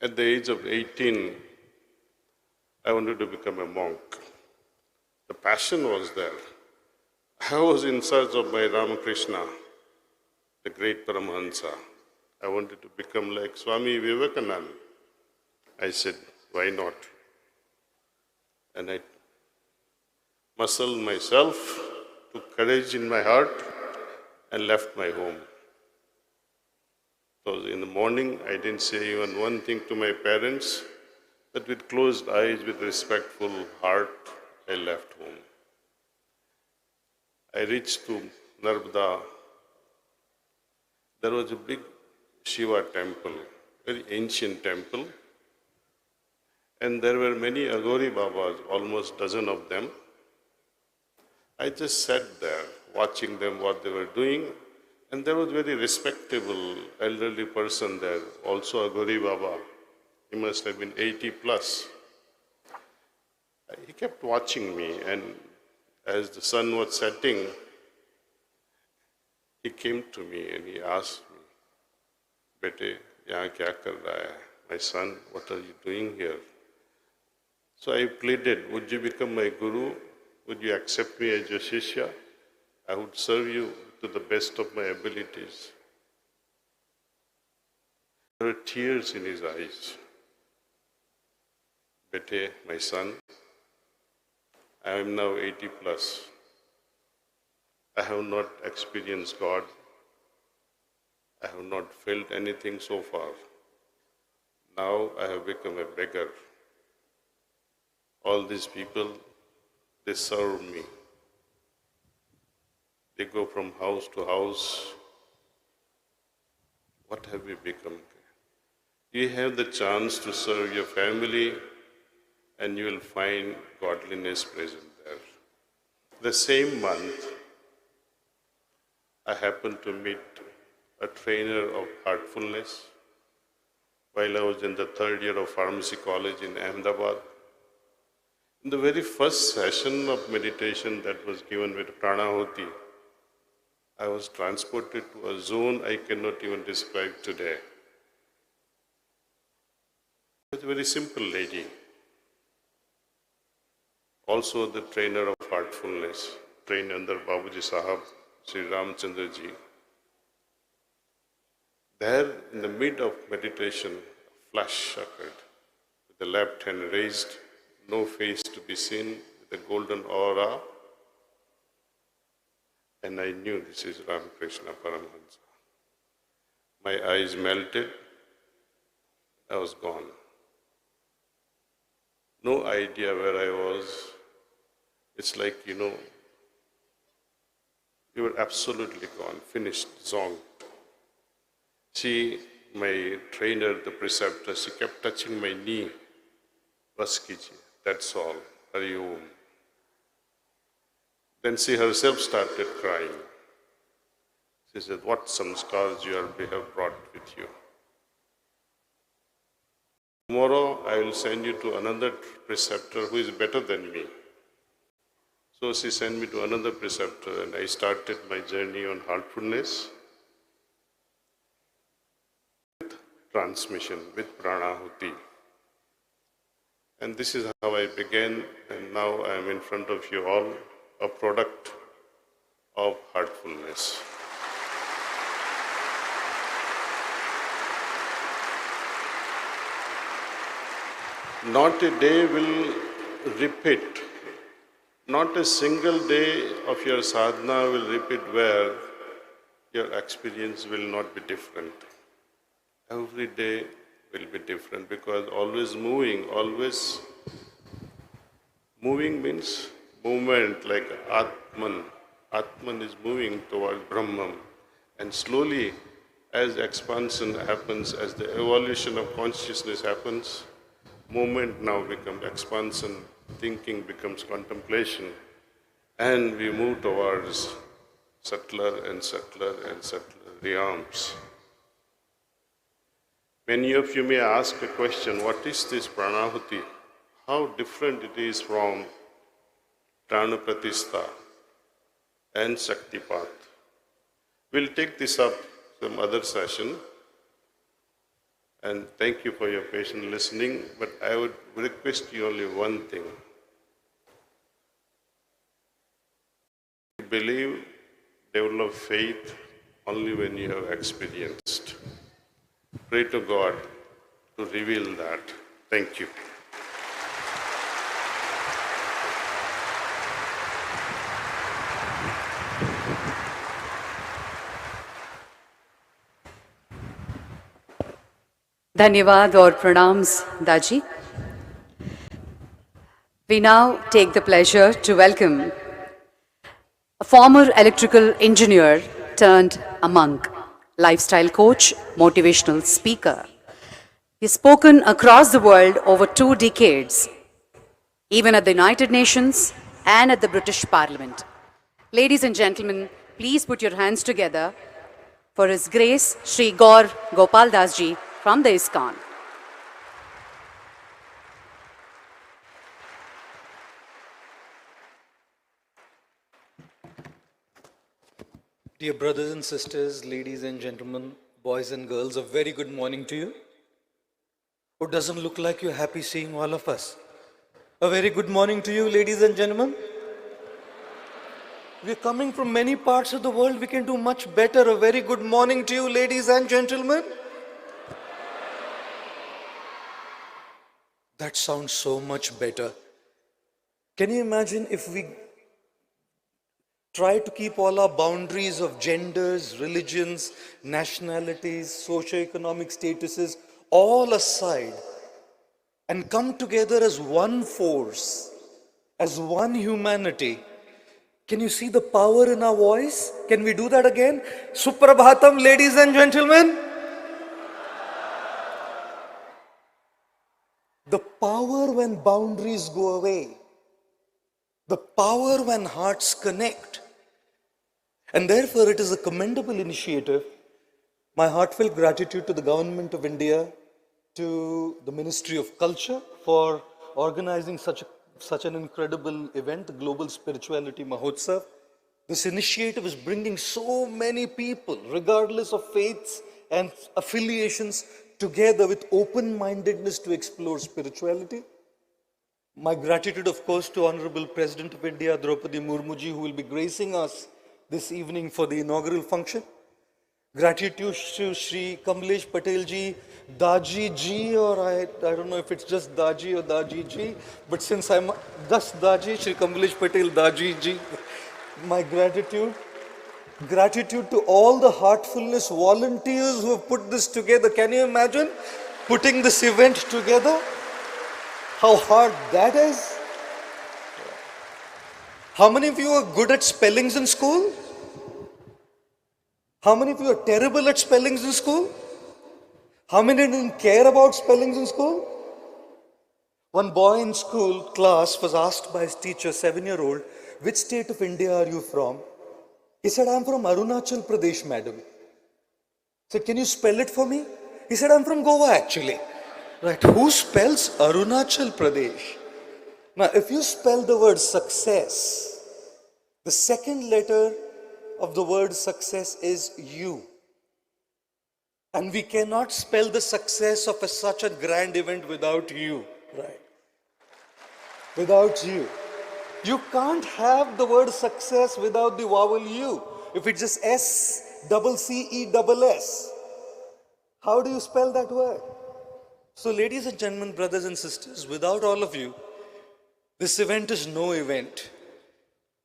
At the age of 18, I wanted to become a monk. The passion was there. I was in search of my Ramakrishna, the great Paramahansa. I wanted to become like Swami Vivekananda. I said, why not? And I muscled myself, took courage in my heart, and left my home. So in the morning, I didn't say even one thing to my parents, but with closed eyes, with respectful heart, I left home. I reached to Narmada. There was a big Shiva temple, very ancient temple, and there were many Aghori Babas, almost a dozen of them. I just sat there, watching them, what they were doing, and there was a very respectable elderly person there, also Aghori Baba. He must have been 80 plus. He kept watching me, and as the sun was setting, he came to me and he asked me, "Bete, yahan kya kar raha hai? My son, what are you doing here?" So I pleaded, would you become my guru? Would you accept me as your shishya? I would serve you to the best of my abilities. There were tears in his eyes. Bete, my son, I am now 80 plus. I have not experienced God. I have not felt anything so far. Now I have become a beggar. All these people, they serve me. They go from house to house. What have we become? You have the chance to serve your family, and you will find godliness present there. The same month, I happened to meet a trainer of heartfulness while I was in the third year of pharmacy college in Ahmedabad. In the very first session of meditation that was given with Pranahuti, I was transported to a zone I cannot even describe today. It was a very simple lady. Also the trainer of heartfulness, trained under Babuji Sahab, Sri Ramchandra Ji. There, in the mid of meditation, a flash occurred, with the left hand raised, no face to be seen, with a golden aura, and I knew this is Ramakrishna Paramahansa. My eyes melted, I was gone. No idea where I was. It's like, you were absolutely gone, finished, zonked. She, my trainer, the preceptor, she kept touching my knee. Bas kijiye, that's all, Hari Om. Then she herself started crying. She said, what samskars you have brought with you. Tomorrow I will send you to another preceptor who is better than me. So she sent me to another preceptor, and I started my journey on heartfulness with transmission, with Pranahuti. And this is how I began, and now I am in front of you all, a product of heartfulness. Not a day will repeat, not a single day of your sadhana will repeat where your experience will not be different. Every day will be different, because always moving means movement, like Atman. Atman is moving towards Brahman. And slowly, as expansion happens, as the evolution of consciousness happens, movement now becomes expansion, thinking becomes contemplation, and we move towards subtler and subtler and subtler realms. Many of you may ask a question, what is this Pranahuti? How different it is from Pranapratistha and Shaktipat. We'll take this up some other session. And thank you for your patient listening, but I would request you only one thing. Believe, develop faith only when you have experienced. Pray to God to reveal that. Thank you. Dhanyavad or pranams, Daji. We now take the pleasure to welcome a former electrical engineer turned a monk, lifestyle coach, motivational speaker. He's spoken across the world over 2 decades, even at the United Nations and at the British Parliament. Ladies and gentlemen, please put your hands together for His Grace Sri Gaur Gopal Das Ji from the ISKCON. Dear brothers and sisters, ladies and gentlemen, boys and girls, a very good morning to you. It doesn't look like you're happy seeing all of us. A very good morning to you, ladies and gentlemen. We're coming from many parts of the world. We can do much better. A very good morning to you, ladies and gentlemen. That sounds so much better. Can you imagine if we try to keep all our boundaries of genders, religions, nationalities, socio-economic statuses all aside and come together as one force, as one humanity? Can you see the power in our voice? Can we do that again? Suprabhatam, ladies and gentlemen. The power when boundaries go away. The power when hearts connect. And therefore it is a commendable initiative. My heartfelt gratitude to the Government of India, to the Ministry of Culture for organizing such an incredible event, the Global Spirituality MAHOTSAV. This initiative is bringing so many people, regardless of faiths and affiliations, together with open-mindedness to explore spirituality. My gratitude, of course, to Honorable President of India, Draupadi Murmu ji, who will be gracing us this evening for the inaugural function. Gratitude to Shri Kamlesh Patel ji, Daji ji, or I don't know if it's just Daji or Daji ji, but since I'm just Daji, Shri Kamlesh Patel Daji ji, my gratitude. Gratitude to all the heartfulness volunteers who have put this together. Can you imagine putting this event together? How hard that is? How many of you are good at spellings in school? How many of you are terrible at spellings in school? How many didn't care about spellings in school? One boy in school class was asked by his teacher, 7-year-old, which state of India are you from? He said, I'm from Arunachal Pradesh, madam. I said, can you spell it for me? He said, I'm from Goa, actually. Right, who spells Arunachal Pradesh? Now, if you spell the word success, the second letter of the word success is U. And we cannot spell the success of such a grand event without you. Right? Without you. You can't have the word success without the vowel U. If it's just SCCESS, how do you spell that word? So ladies and gentlemen, brothers and sisters, without all of you, this event is no event.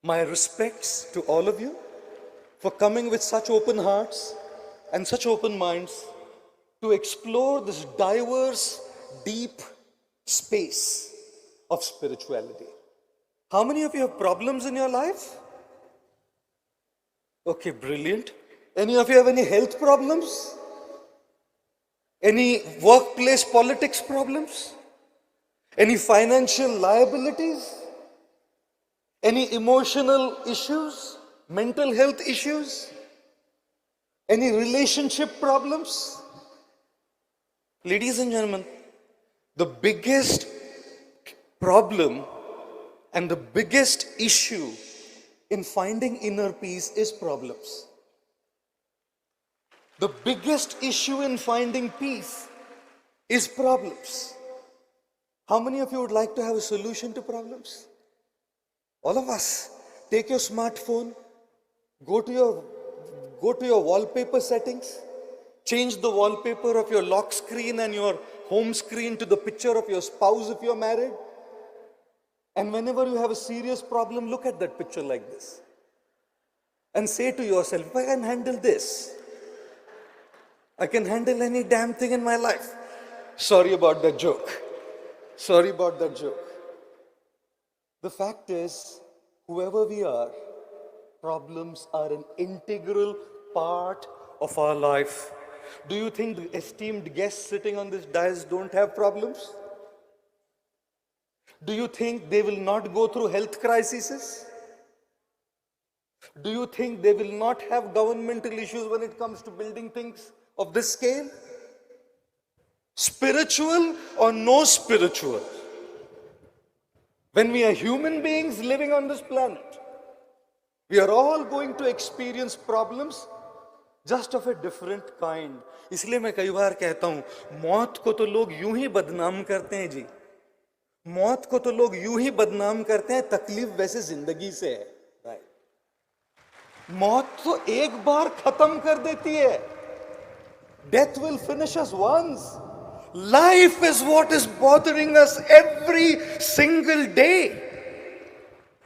My respects to all of you for coming with such open hearts and such open minds to explore this diverse, deep space of spirituality. How many of you have problems in your life? Okay, brilliant. Any of you have any health problems? Any workplace politics problems? Any financial liabilities? Any emotional issues? Mental health issues? Any relationship problems? Ladies and gentlemen, the biggest problem and the biggest issue in finding inner peace is problems. The biggest issue in finding peace is problems. How many of you would like to have a solution to problems? All of us. Take your smartphone, go to your wallpaper settings, change the wallpaper of your lock screen and your home screen to the picture of your spouse if you're married. And whenever you have a serious problem, look at that picture like this. And say to yourself, if I can handle this, I can handle any damn thing in my life. Sorry about that joke. Sorry about that joke. The fact is, whoever we are, problems are an integral part of our life. Do you think the esteemed guests sitting on this dais don't have problems? Do you think they will not go through health crises? Do you think they will not have governmental issues when it comes to building things of this scale? Spiritual or no spiritual? When we are human beings living on this planet, we are all going to experience problems just of a different kind. इसलिए मैं कई बार कहता हूं, मौत को तो लोग यूं ही बदनाम करते हैं जी. मौत को तो लोग यूं ही बदनाम करते हैं, तकलीफ वैसे जिंदगी से है. मौत तो एक बार खत्म कर देती है. Death will finish us once. Life is what is bothering us every single day.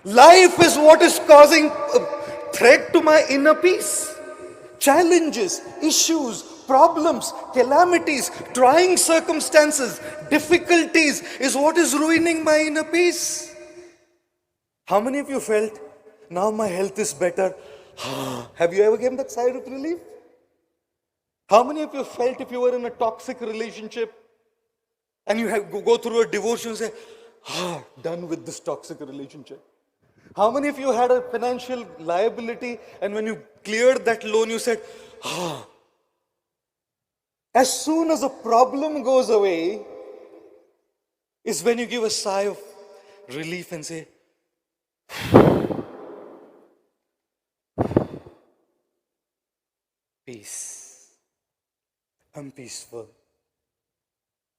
Life is what is causing a threat to my inner peace. Challenges, issues, problems, calamities, trying circumstances, difficulties is what is ruining my inner peace. How many of you felt, now my health is better? Have you ever given that sigh of relief? How many of you felt if you were in a toxic relationship and you have go through a divorce and say, done with this toxic relationship? How many of you had a financial liability and when you cleared that loan you said, As soon as a problem goes away is when you give a sigh of relief and say, peace. I'm peaceful.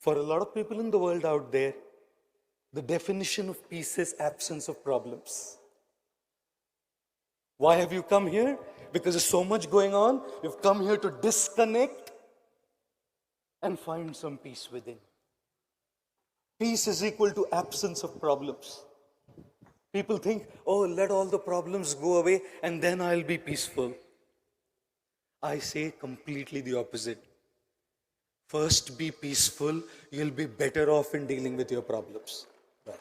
For a lot of people in the world out there, the definition of peace is absence of problems. Why have you come here? Because there's so much going on. You've come here to disconnect and find some peace within. Peace is equal to absence of problems. People think, oh, let all the problems go away and then I'll be peaceful. I say completely the opposite. First be peaceful, you'll be better off in dealing with your problems. Right.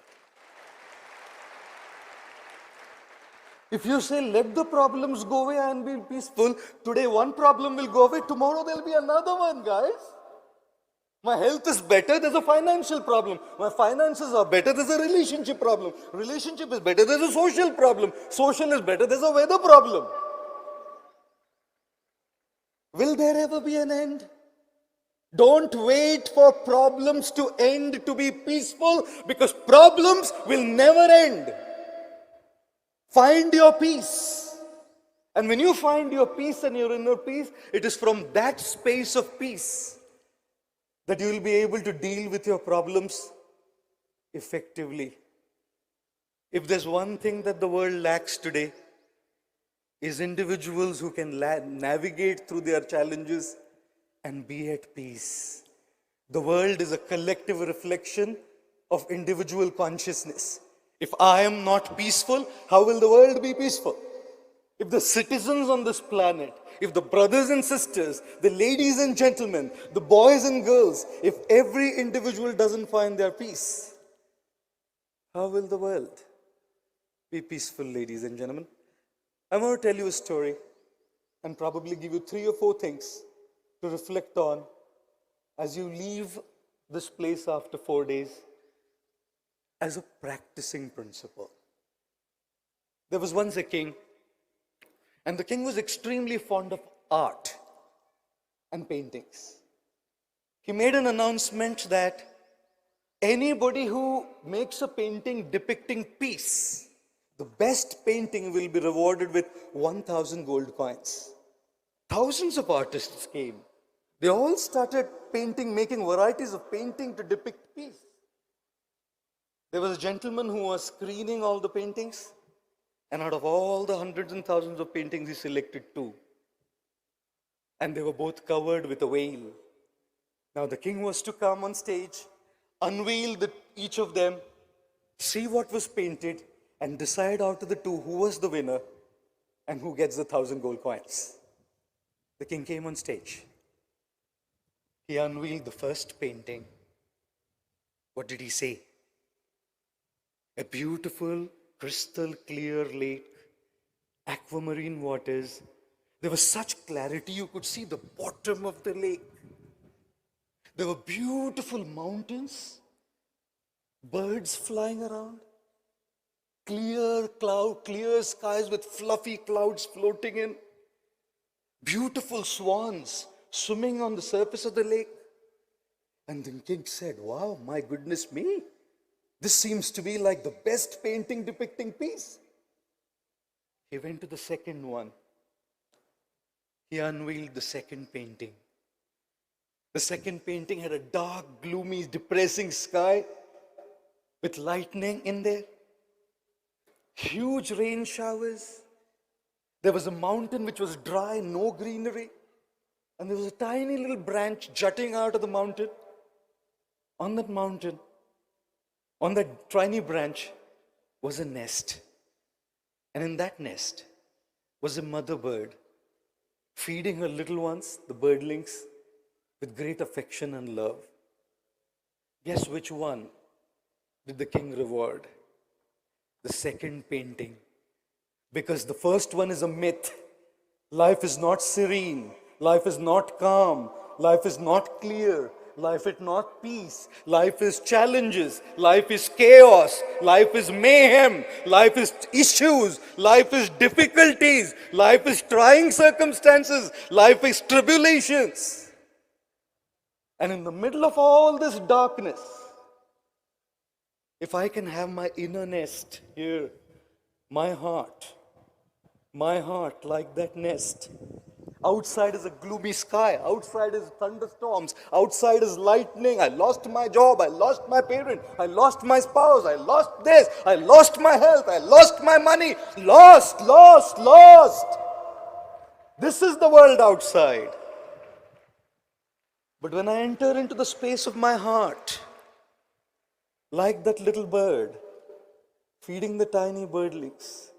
If you say, let the problems go away and be peaceful, today one problem will go away, tomorrow there'll be another one, guys. My health is better, there's a financial problem. My finances are better, there's a relationship problem. Relationship is better, there's a social problem. Social is better, there's a weather problem. Will there ever be an end? Don't wait for problems to end to be peaceful, because problems will never end. Find your peace. And when you find your peace and your inner peace, it is from that space of peace that you will be able to deal with your problems effectively. If there's one thing that the world lacks today, is individuals who can navigate through their challenges and be at peace. The world is a collective reflection of individual consciousness. If I am not peaceful, how will the world be peaceful? If the citizens on this planet, if the brothers and sisters, the ladies and gentlemen, the boys and girls, if every individual doesn't find their peace, how will the world be peaceful, ladies and gentlemen? I want to tell you a story and probably give you 3 or 4 things to reflect on as you leave this place after 4 days as a practicing principle. There was once a king, and the king was extremely fond of art and paintings. He made an announcement that anybody who makes a painting depicting peace, the best painting will be rewarded with 1,000 gold coins. Thousands of artists came. They all started painting, making varieties of painting to depict peace. There was a gentleman who was screening all the paintings, and out of all the hundreds and thousands of paintings, he selected two. And they were both covered with a veil. Now the king was to come on stage, unveil each of them, see what was painted, and decide out of the two who was the winner and who gets the 1,000 gold coins. The king came on stage. He unveiled the first painting. What did he say? A beautiful, crystal clear lake, aquamarine waters. There was such clarity, you could see the bottom of the lake. There were beautiful mountains, birds flying around, clear skies with fluffy clouds floating in, beautiful swans swimming on the surface of the lake. And the king said, wow, my goodness me, this seems to be like the best painting depicting peace. He went to the second one. He unveiled the second painting. The second painting had a dark, gloomy, depressing sky with lightning in there, huge rain showers. There was a mountain which was dry, no greenery, and there was a tiny little branch jutting out of the mountain. On that tiny branch, was a nest. And in that nest was a mother bird feeding her little ones, the birdlings, with great affection and love. Guess which one did the king reward? The second painting. Because the first one is a myth. Life is not serene. Life is not calm. Life is not clear. Life is not peace. Life is challenges. Life is chaos. Life is mayhem. Life is issues. Life is difficulties. Life is trying circumstances. Life is tribulations. And in the middle of all this darkness, if I can have my inner nest here, my heart like that nest. Outside is a gloomy sky. Outside is thunderstorms. Outside is lightning. I lost my job. I lost my parent. I lost my spouse. I lost this. I lost my health. I lost my money. Lost. This is the world outside. But when I enter into the space of my heart, like that little bird feeding the tiny birdlings,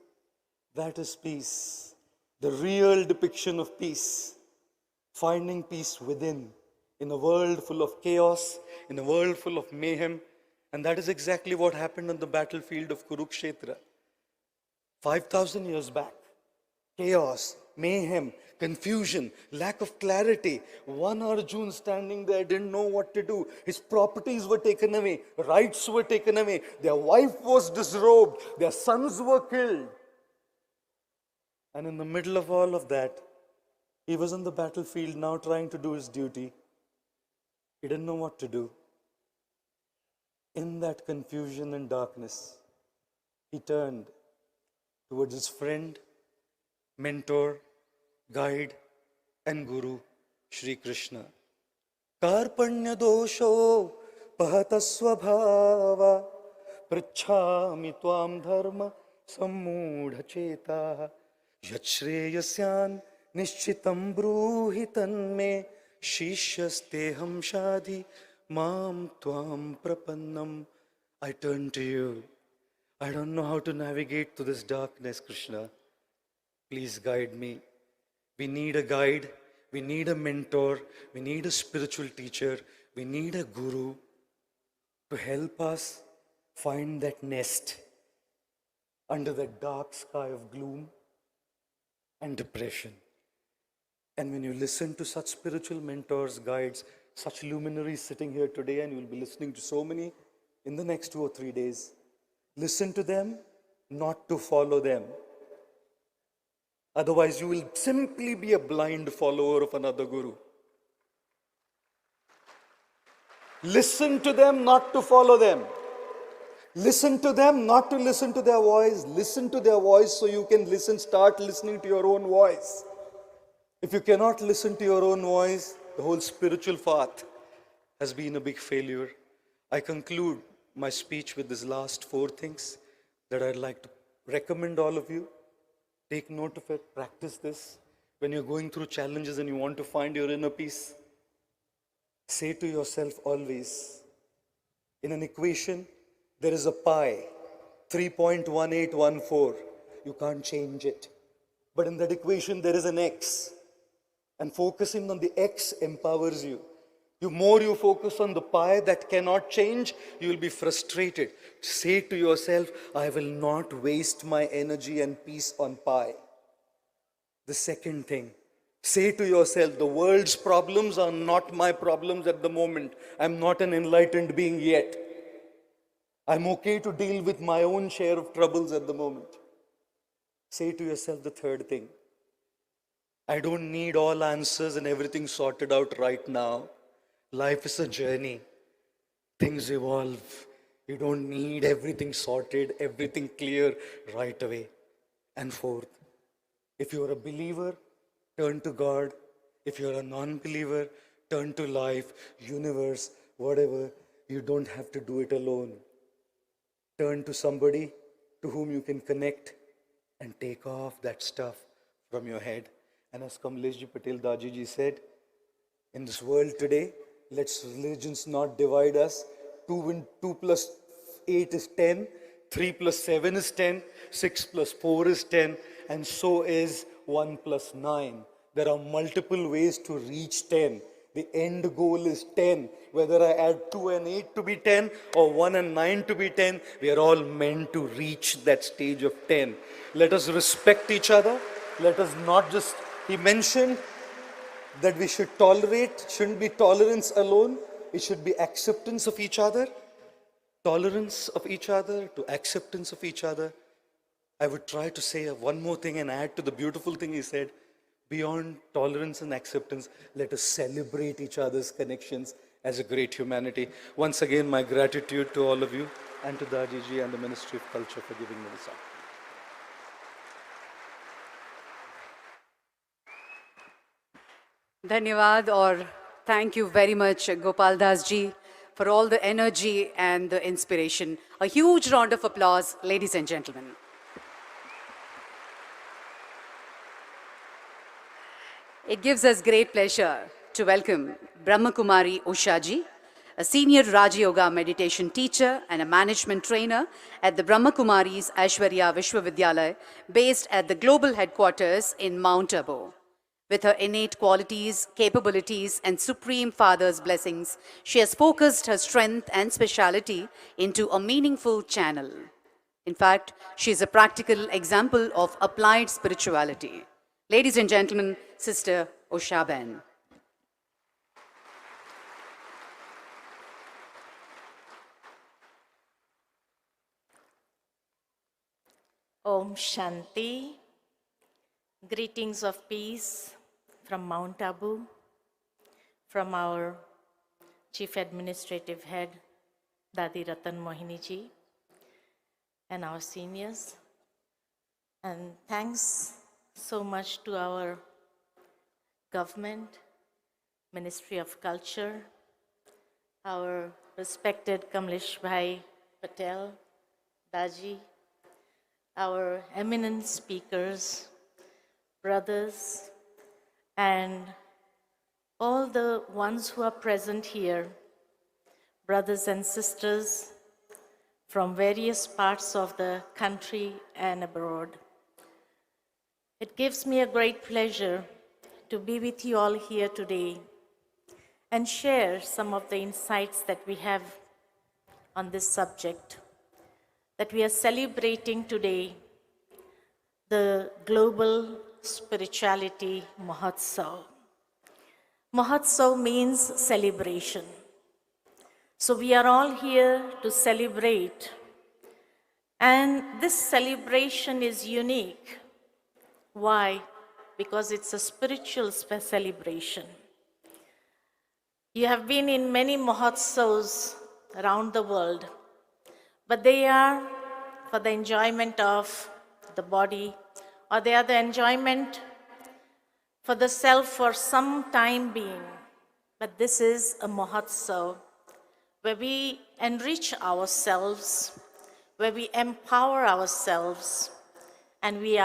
that is peace. The real depiction of peace, finding peace within, in a world full of chaos, in a world full of mayhem. And that is exactly what happened on the battlefield of Kurukshetra. 5,000 years back, chaos, mayhem, confusion, lack of clarity. One Arjun standing there didn't know what to do. His properties were taken away, rights were taken away, their wife was disrobed, their sons were killed. And in the middle of all of that, he was on the battlefield now trying to do his duty. He didn't know what to do. In that confusion and darkness, he turned towards his friend, mentor, guide, and guru, Shri Krishna. Karpanya dosho pahata svabhava prachhami tvam dharma sammudha cheta yachreyasyan nishchitam bruhi tanme shishyasteham shadhi mam tvam prapannam. I turn to you. I don't know how to navigate through this darkness, Krishna. Please guide me. We need a guide. We need a mentor. We need a spiritual teacher. We need a guru to help us find that nest under that dark sky of gloom and depression. And when you listen to such spiritual mentors, guides, such luminaries sitting here today, and you'll be listening to so many in the next 2 or 3 days, listen to them, not to follow them. Otherwise, you will simply be a blind follower of another guru. Listen to them, not to follow them. Listen to them, not to listen to their voice. Listen to their voice so you can start listening to your own voice. If you cannot listen to your own voice, the whole spiritual path has been a big failure. I conclude my speech with these last 4 things that I'd like to recommend all of you. Take note of it, practice this. When you're going through challenges and you want to find your inner peace, say to yourself always, in an equation, there is a pi, 3.1814. You can't change it. But in that equation, there is an x. And focusing on the x empowers you. The more you focus on the pi that cannot change, you will be frustrated. Say to yourself, I will not waste my energy and peace on pi. The second thing, say to yourself, the world's problems are not my problems at the moment. I'm not an enlightened being yet. I'm okay to deal with my own share of troubles at the moment. Say to yourself the third thing, I don't need all answers and everything sorted out right now. Life is a journey. Things evolve. You don't need everything sorted, everything clear right away. And fourth, if you're a believer, turn to God. If you're a non-believer, turn to life, universe, whatever. You don't have to do it alone. Turn to somebody to whom you can connect and take off that stuff from your head. And as Kamleshji Patel Daji ji said, in this world today, let's religions not divide us. 2 plus 8 is 10, 3 plus 7 is 10, 6 plus 4 is 10, and so is 1 plus 9. There are multiple ways to reach 10. The end goal is 10. Whether I add 2 and 8 to be 10 or 1 and 9 to be 10, we are all meant to reach that stage of 10. Let us respect each other. Let us not just, he mentioned that we should tolerate, shouldn't be tolerance alone. It should be acceptance of each other. Tolerance of each other to acceptance of each other. I would try to say one more thing and add to the beautiful thing he said. Beyond tolerance and acceptance, let us celebrate each other's connections as a great humanity. Once again, my gratitude to all of you and to Daji ji and the Ministry of Culture for giving me this opportunity. Dhanyavad, or thank you very much, Gopal Das ji, for all the energy and the inspiration. A huge round of applause, ladies and gentlemen. It gives us great pleasure to welcome Brahma Kumari Usha ji, a senior Raja Yoga meditation teacher and a management trainer at the Brahma Kumaris Aishwarya Vishwavidyalaya, based at the global headquarters in Mount Abu. With her innate qualities, capabilities, and Supreme Father's blessings, she has focused her strength and speciality into a meaningful channel. In fact, she is a practical example of applied spirituality. Ladies and gentlemen, Sister Usha Ben. Om Shanti. Greetings of peace from Mount Abu, from our Chief Administrative Head, Dadi Ratan Mohini ji, and our seniors. And thanks so much to our government, Ministry of Culture, our respected Kamlesh Bhai Patel, Daji, our eminent speakers, brothers, and all the ones who are present here, brothers and sisters from various parts of the country and abroad. It gives me a great pleasure to be with you all here today and share some of the insights that we have on this subject, that we are celebrating today, the Global Spirituality Mahotsav. Mahotsav means celebration. So we are all here to celebrate. And this celebration is unique. Why? Because it's a spiritual celebration. You have been in many Mahotsavs around the world, but they are for the enjoyment of the body, or they are the enjoyment for the self for some time being. but this is a Mahotsav where we enrich ourselves, where we empower ourselves, and we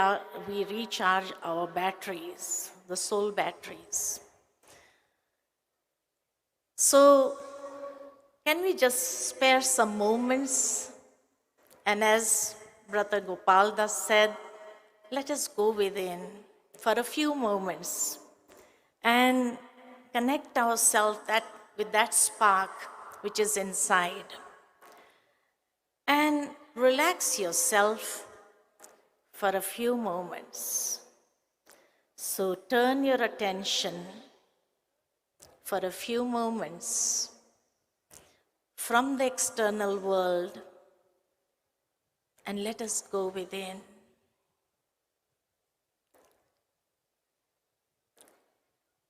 recharge our batteries, the soul batteries. So, can we just spare some moments? And as Brother Gopal Das said, let us go within for a few moments and connect ourselves with that spark which is inside. And relax yourself for a few moments. So turn your attention for a few moments from the external world and let us go within.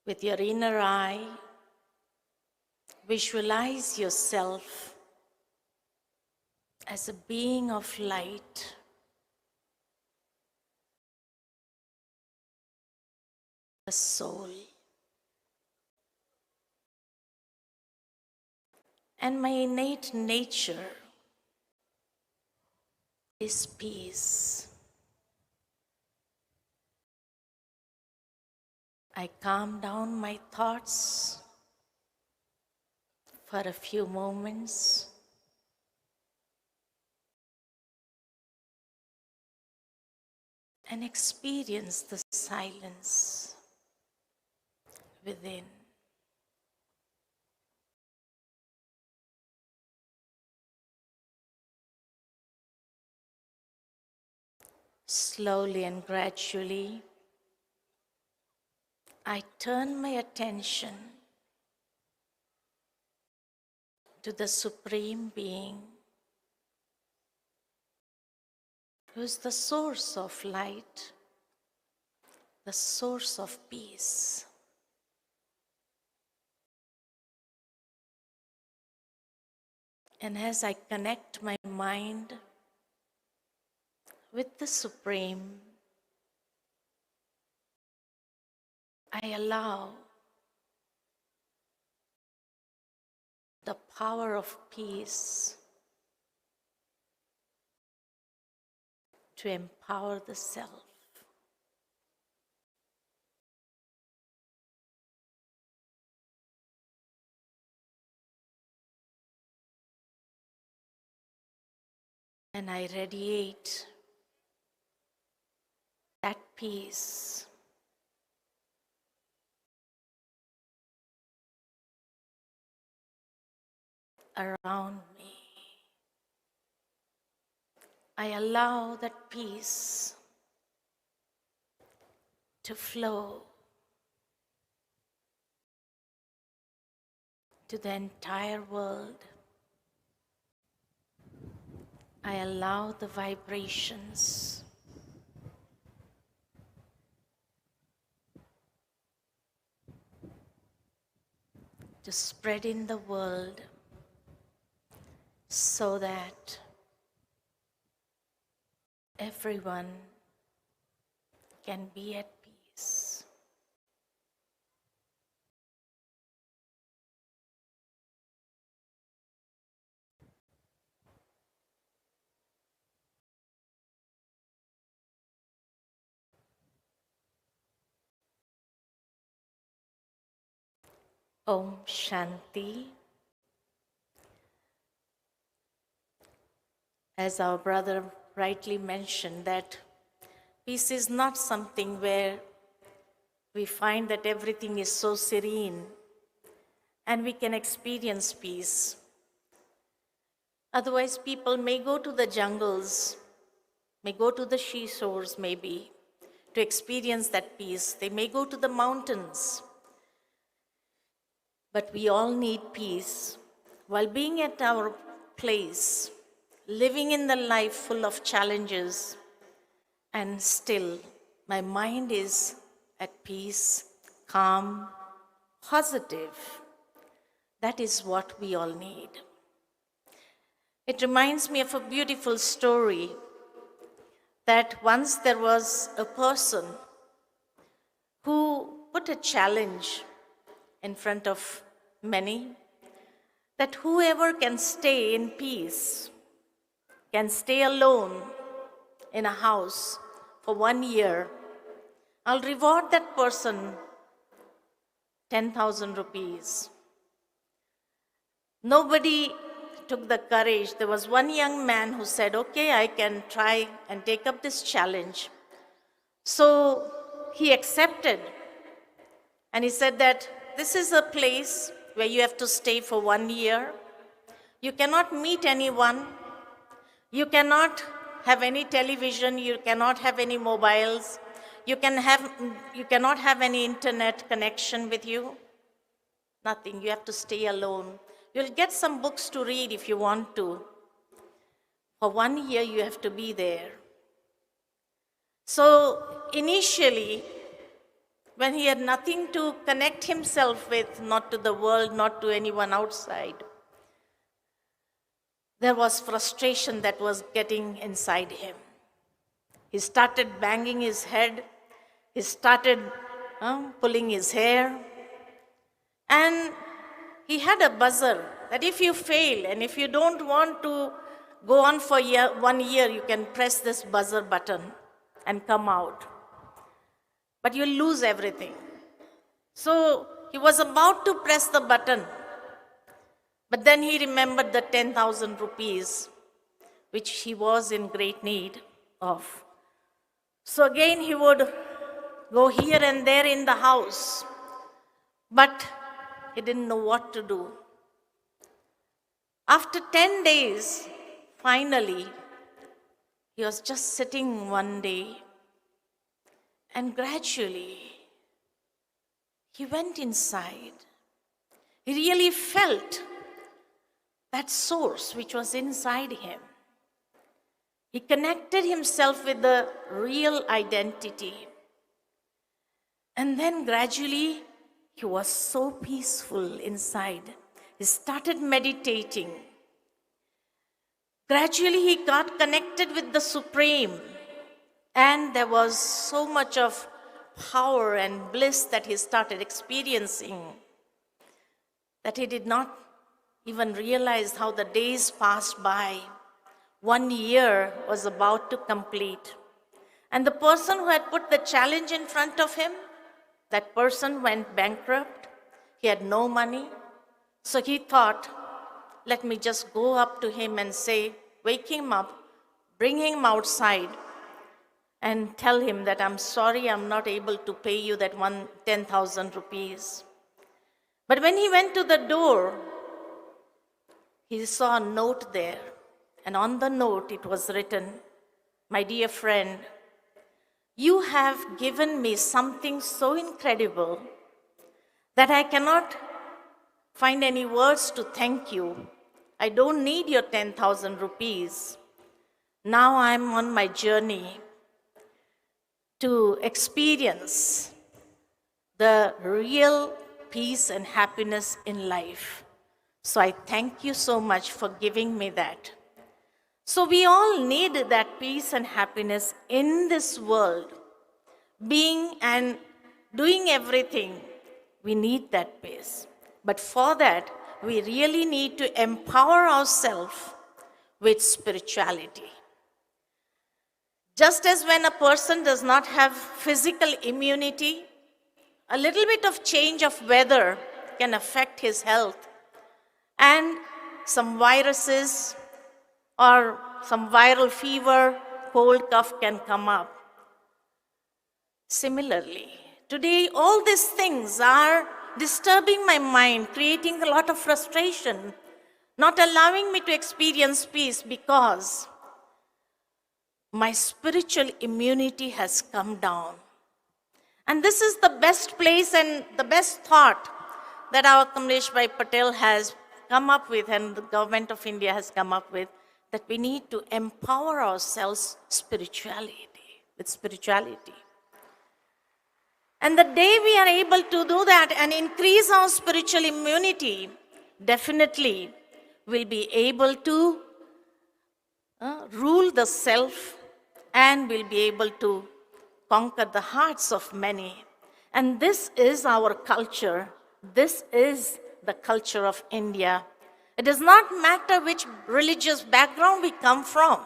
With your inner eye, visualize yourself as a being of light, a soul. And my innate nature is peace. I calm down my thoughts for a few moments and experience the silence within. Slowly and gradually, I turn my attention to the Supreme Being, who is the source of light, the source of peace. And as I connect my mind with the Supreme, I allow the power of peace to empower the self. And I radiate that peace around me. I allow that peace to flow to the entire world. I allow the vibrations to spread in the world so that everyone can be at peace. Om Shanti. As our brother rightly mentioned, that peace is not something where we find that everything is so serene and we can experience peace. Otherwise, people may go to the jungles, may go to the seashores maybe, to experience that peace. They may go to the mountains. But we all need peace. While being at our place, living in the life full of challenges, and still my mind is at peace, calm, positive. That is what we all need. It reminds me of a beautiful story that once there was a person who put a challenge in front of many, that whoever can stay in peace, can stay alone in a house for 1 year, I'll reward that person 10,000 rupees. Nobody took the courage. There was one young man who said, okay, I can try and take up this challenge. So he accepted. And he said that this is a place where you have to stay for 1 year. You cannot meet anyone. You cannot have any television. You cannot have any mobiles. You cannot have any internet connection with you. Nothing. You have to stay alone. You'll get some books to read if you want to. For 1 year, you have to be there. So initially, when he had nothing to connect himself with, not to the world, not to anyone outside, there was frustration that was getting inside him. He started banging his head. He started pulling his hair. And he had a buzzer that if you fail and if you don't want to go on for 1 year, you can press this buzzer button and come out. But you'll lose everything. So he was about to press the button, but then he remembered the 10,000 rupees, which he was in great need of. So again, he would go here and there in the house, but he didn't know what to do. After 10 days, finally, he was just sitting one day, and gradually, he went inside. He really felt that source which was inside him. He connected himself with the real identity. And then gradually, he was so peaceful inside. He started meditating. Gradually, he got connected with the Supreme. And there was so much of power and bliss that he started experiencing that he did not even realize how the days passed by. 1 year was about to complete. And the person who had put the challenge in front of him, that person went bankrupt. He had no money. So he thought, let me just go up to him and say, wake him up, bring him outside, and tell him that I'm sorry, I'm not able to pay you that 10,000 rupees. But when he went to the door, he saw a note there. And on the note, it was written, my dear friend, you have given me something so incredible that I cannot find any words to thank you. I don't need your 10,000 rupees. Now I'm on my journey to experience the real peace and happiness in life. So I thank you so much for giving me that. So we all need that peace and happiness in this world. Being and doing everything, we need that peace. But for that, we really need to empower ourselves with spirituality. Just as when a person does not have physical immunity, a little bit of change of weather can affect his health, and some viruses or some viral fever, cold, cough can come up. Similarly, today all these things are disturbing my mind, creating a lot of frustration, not allowing me to experience peace because my spiritual immunity has come down. And this is the best place and the best thought that our Kamlesh Bhai Patel has come up with and the government of India has come up with, that we need to empower ourselves with spirituality. And the day we are able to do that and increase our spiritual immunity, definitely we'll be able to rule the self and we'll be able to conquer the hearts of many. And this is our culture. This is the culture of India. It does not matter which religious background we come from,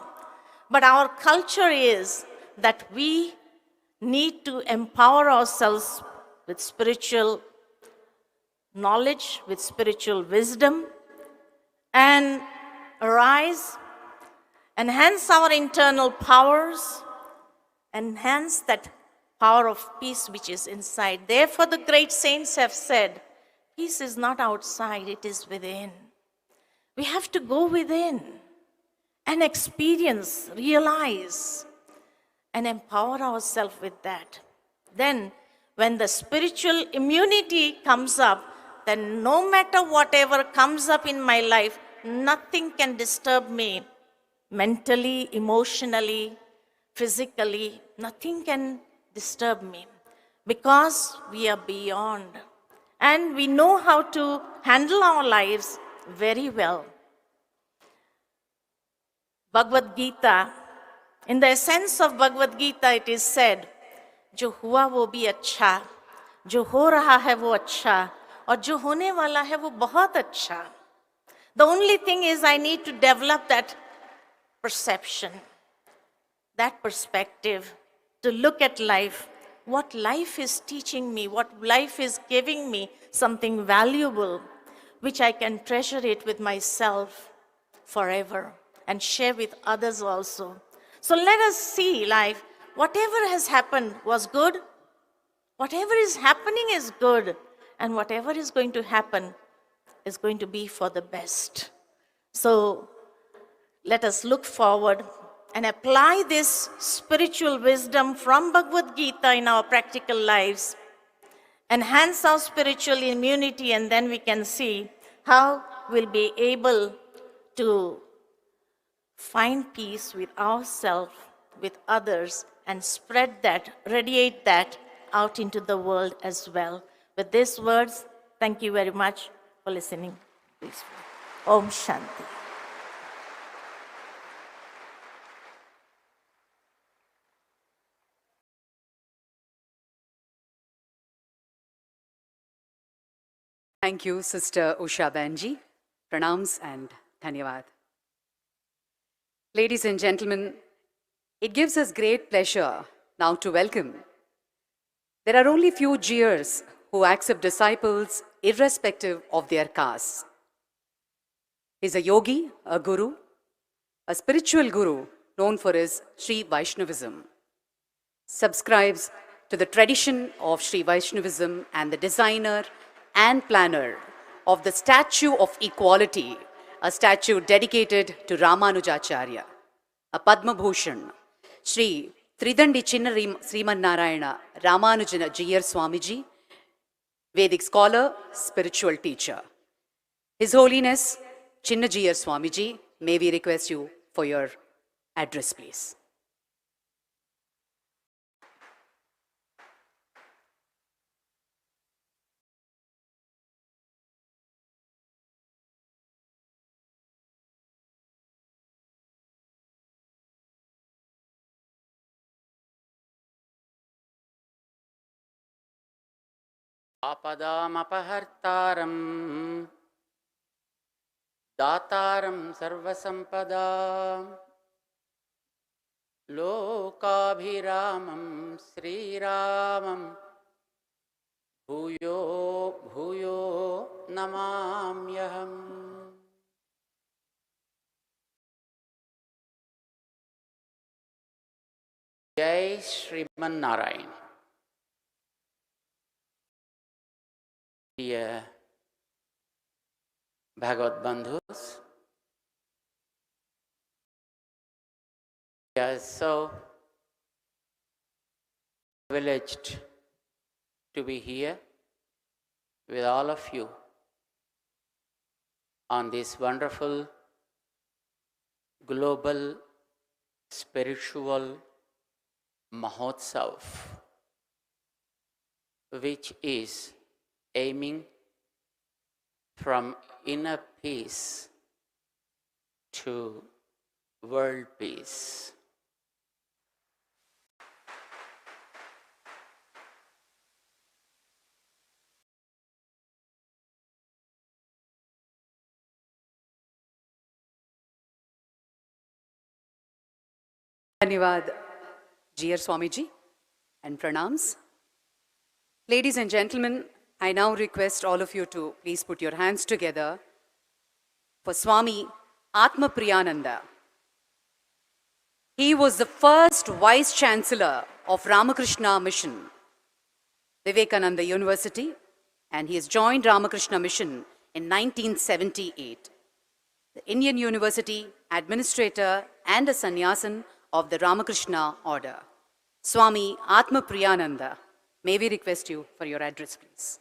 but our culture is that we need to empower ourselves with spiritual knowledge, with spiritual wisdom, and arise, enhance our internal powers, enhance that power of peace which is inside. Therefore, the great saints have said, peace is not outside, it is within. We have to go within and experience, realize, and empower ourselves with that. Then, when the spiritual immunity comes up, then no matter whatever comes up in my life, nothing can disturb me mentally, emotionally, physically. Nothing can disturb me because we are beyond. And we know how to handle our lives very well. Bhagavad Gita, in the essence of Bhagavad Gita, it is said, जो हुआ वो भी अच्छा, जो हो रहा है वो अच्छा, और जो होने वाला है वो बहुत अच्छा. The only thing is I need to develop that perception, that perspective, to look at life, what life is teaching me, what life is giving me, something valuable, which I can treasure it with myself forever and share with others also. So let us see life. Whatever has happened was good. Whatever is happening is good. And whatever is going to happen is going to be for the best. So let us look forward and apply this spiritual wisdom from Bhagavad Gita in our practical lives. Enhance our spiritual immunity, and then we can see how we'll be able to find peace with ourselves, with others, and spread that, radiate that out into the world as well. With these words, thank you very much for listening. Please. Om Shanti. Thank you, Sister Usha Banji. Pranams and Dhanyavad. Ladies and gentlemen, it gives us great pleasure now to welcome. There are only few Jeers who accept disciples irrespective of their castes. He's a yogi, a guru, a spiritual guru known for his Sri Vaishnavism. Subscribes to the tradition of Sri Vaishnavism and the designer and planner of the Statue of Equality, a statue dedicated to Ramanujacharya, a Padma Bhushan, Sri Tridandi Chinna Sriman Narayana Ramanujana Jiyar Swamiji, Vedic scholar, spiritual teacher. His Holiness Chinna Jiyar Swamiji, may we request you for your address, please. आपदामपहर्तारं दातारं सर्वसम्पदां लोकाभिरामं श्रीरामं भूयो भूयो नमाम्यहम्. जय Sriman Narayana. Dear Bhagavad Bandhus, we are so privileged to be here with all of you on this wonderful global spiritual MAHOTSAV, which is aiming from inner peace to world peace. Dhanyavad, G.R. Swamiji, and pranams. Ladies and gentlemen, I now request all of you to please put your hands together for Swami Atma Priyananda. He was the first Vice Chancellor of Ramakrishna Mission, Vivekananda University, and he has joined Ramakrishna Mission in 1978. The Indian University Administrator and a Sannyasin of the Ramakrishna Order. Swami Atma Priyananda, may we request you for your address, please.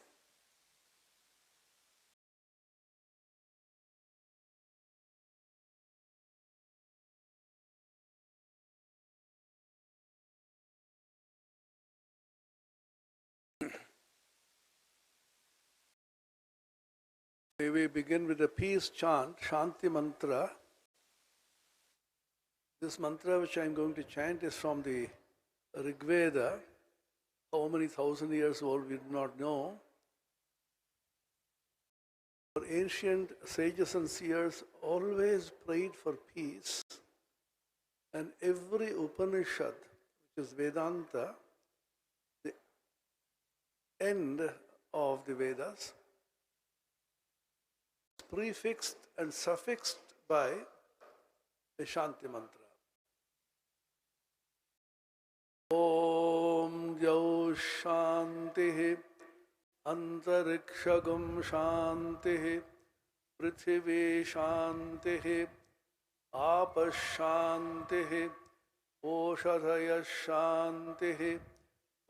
May we begin with a peace chant, Shanti Mantra. This mantra which I am going to chant is from the Rig Veda. How many thousand years old we do not know. Our ancient sages and seers always prayed for peace. And every Upanishad, which is Vedanta, the end of the Vedas, prefixed and suffixed by the Shanti Mantra. Om Jau Shanti Antarikshagam Shanti Prithvi Shanti Apas Shanti Oshadhaya Shanti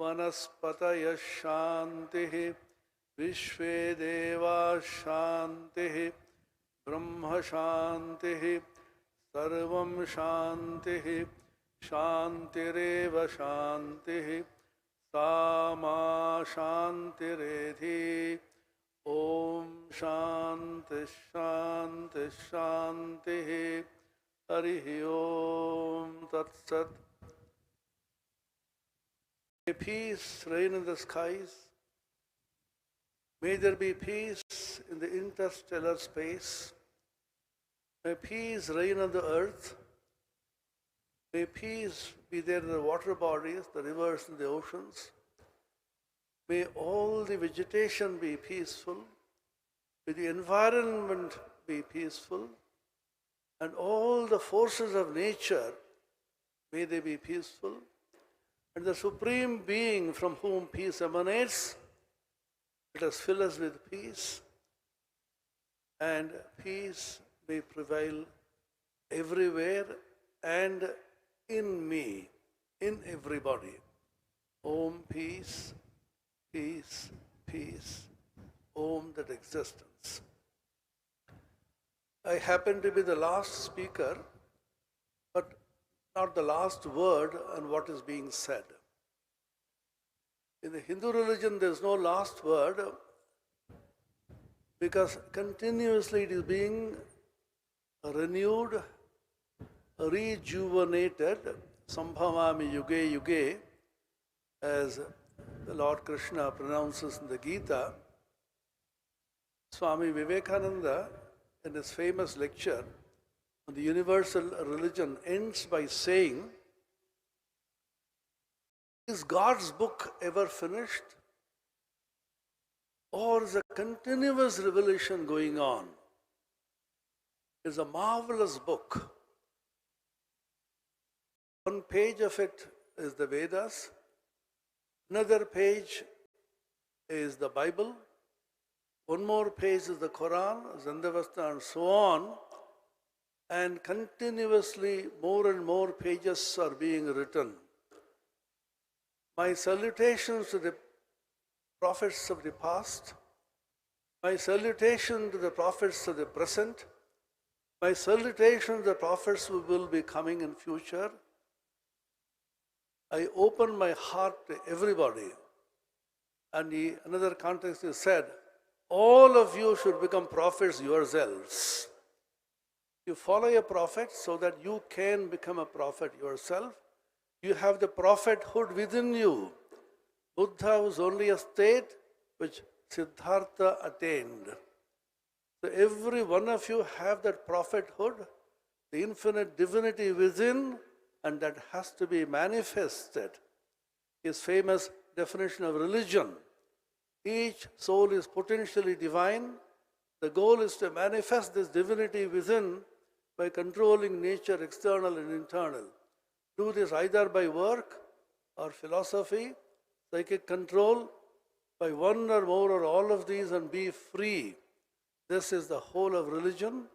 Vanaspataya Shanti Vishve Deva Shanti Brahma Shanti Sarvam Shanti Shantireva Shanti Sama Shantiredhi Om Shanti Shanti Shanti Harihi Om Tat Sat. May peace reign in the skies. May there be peace in the interstellar space. May peace reign on the earth. May peace be there in the water bodies, the rivers and the oceans. May all the vegetation be peaceful. May the environment be peaceful. And all the forces of nature, may they be peaceful. And the Supreme Being from whom peace emanates, let us fill us with peace, and peace may prevail everywhere and in me, in everybody. Om peace, peace, peace. Om that existence. I happen to be the last speaker, but not the last word on what is being said. In the Hindu religion, there is no last word because continuously it is being renewed, rejuvenated, Sambhavami Yuge Yuge, as the Lord Krishna pronounces in the Gita. Swami Vivekananda, in his famous lecture on the universal religion, ends by saying, is God's book ever finished? Or is a continuous revelation going on? It's a marvelous book. One page of it is the Vedas, another page is the Bible, one more page is the Quran, Zandavasta, and so on, and continuously more and more pages are being written. My salutations to the prophets of the past, my salutation to the prophets of the present, my salutation to the prophets who will be coming in future. I open my heart to everybody. And another context is said, all of you should become prophets yourselves. You follow a prophet so that you can become a prophet yourself. You have the prophethood within you. Buddha was only a state which Siddhartha attained. So every one of you have that prophethood, the infinite divinity within, and that has to be manifested. His famous definition of religion: each soul is potentially divine. The goal is to manifest this divinity within by controlling nature, external and internal. Do this either by work or philosophy, psychic control, by one or more or all of these, and be free. This is the whole of religion.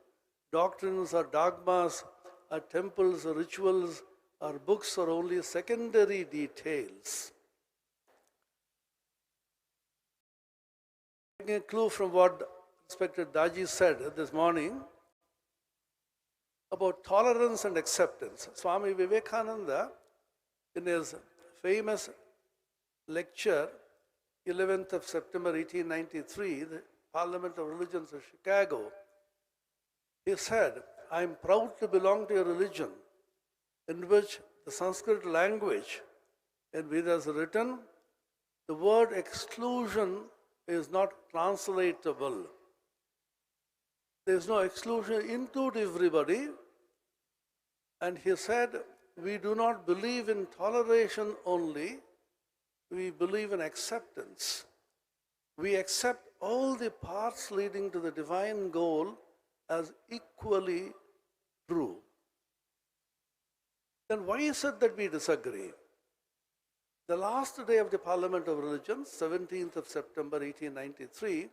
Doctrines or dogmas or temples or rituals or books are only secondary details. Taking a clue from what Inspector Daji said this morning about tolerance and acceptance. Swami Vivekananda, in his famous lecture, 11th of September 1893, the Parliament of Religions of Chicago, he said, "I am proud to belong to a religion in which the Sanskrit language, in Vedas written, the word exclusion is not translatable. There is no exclusion, include everybody." And he said, "We do not believe in toleration only, we believe in acceptance. We accept all the paths leading to the divine goal as equally true." Then why is it that we disagree? The last day of the Parliament of Religions, 17th of September 1893,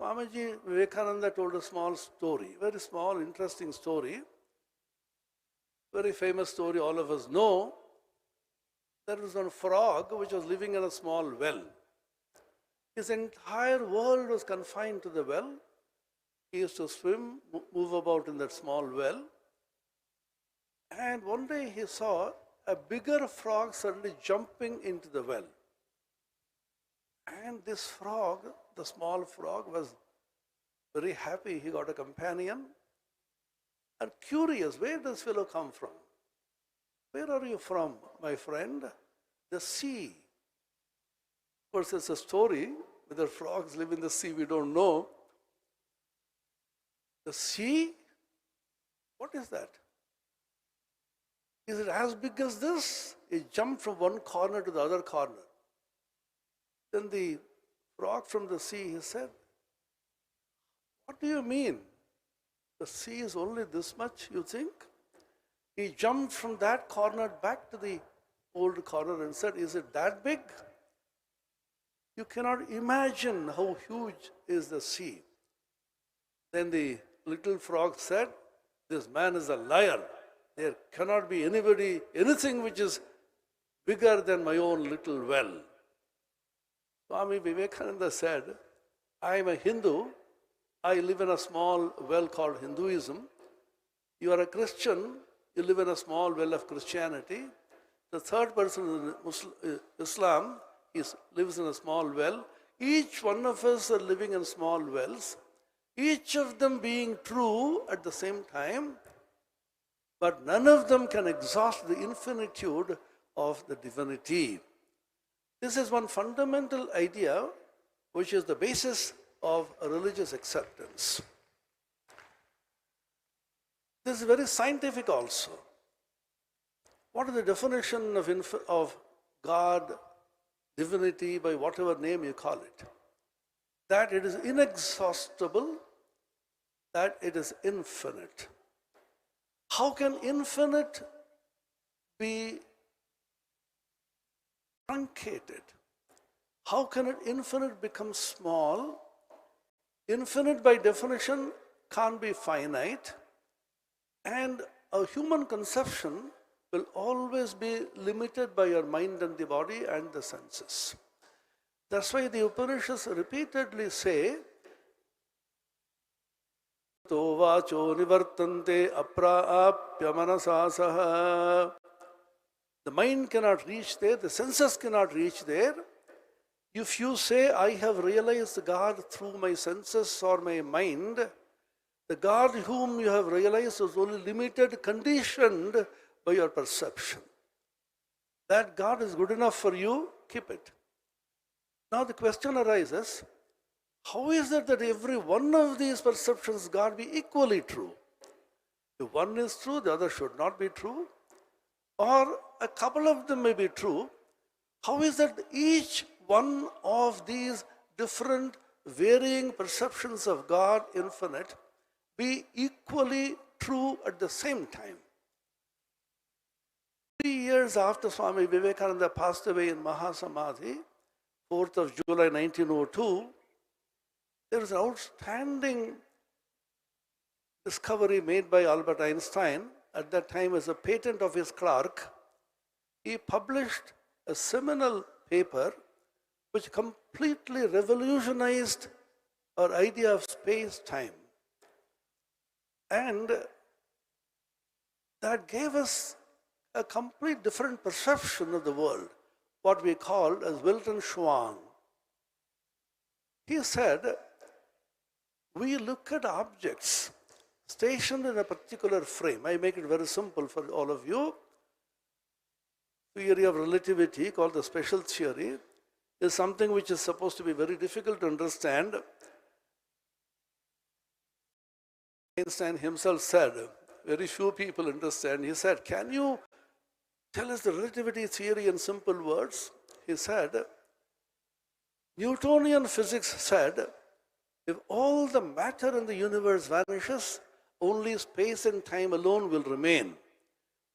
Swamiji Vivekananda told a small story, very small, interesting story, very famous story all of us know. There was one frog which was living in a small well. His entire world was confined to the well. He used to swim, move about in that small well. And one day he saw a bigger frog suddenly jumping into the well. And this frog, the small frog, was very happy. He got a companion. And curious, where does this fellow come from? "Where are you from, my friend?" "The sea." Of course, it's a story. Whether frogs live in the sea, we don't know. "The sea? What is that? Is it as big as this?" He jumped from one corner to the other corner. Then the frog from the sea, he said, "What do you mean? The sea is only this much, you think?" He jumped from that corner back to the old corner and said, "Is it that big? You cannot imagine how huge is the sea." Then the little frog said, "This man is a liar. There cannot be anything which is bigger than my own little well." Swami Vivekananda said, "I am a Hindu. I live in a small well called Hinduism. You are a Christian. You live in a small well of Christianity. The third person in Islam lives in a small well. Each one of us are living in small wells, each of them being true at the same time, but none of them can exhaust the infinitude of the divinity." This is one fundamental idea which is the basis of religious acceptance. This is very scientific also. What is the definition of God, divinity, by whatever name you call it? That it is inexhaustible, that it is infinite. How can infinite be truncated? How can infinite become small? Infinite by definition can't be finite, and a human conception will always be limited by your mind and the body and the senses. That's why the Upanishads repeatedly say, "To vacho nivartante apraapya manasasaha." The mind cannot reach there, the senses cannot reach there. If you say, "I have realized God through my senses or my mind," the God whom you have realized is only limited, conditioned by your perception. That God is good enough for you, keep it. Now the question arises, how is it that every one of these perceptions God be equally true? If one is true, the other should not be true. or a couple of them may be true, how is that each one of these different varying perceptions of God infinite be equally true at the same time? 3 years after Swami Vivekananda passed away in Mahasamadhi, 4th of July 1902, there was an outstanding discovery made by Albert Einstein, at that time as a patent of his clerk. He published a seminal paper which completely revolutionized our idea of space-time. And that gave us a complete different perception of the world, what we call as Wilton Schwan. He said, we look at objects stationed in a particular frame. I make it very simple for all of you. Theory of relativity, called the special theory, is something which is supposed to be very difficult to understand. Einstein himself said, very few people understand. He said, can you tell us the relativity theory in simple words? He said, Newtonian physics said, if all the matter in the universe vanishes, only space and time alone will remain.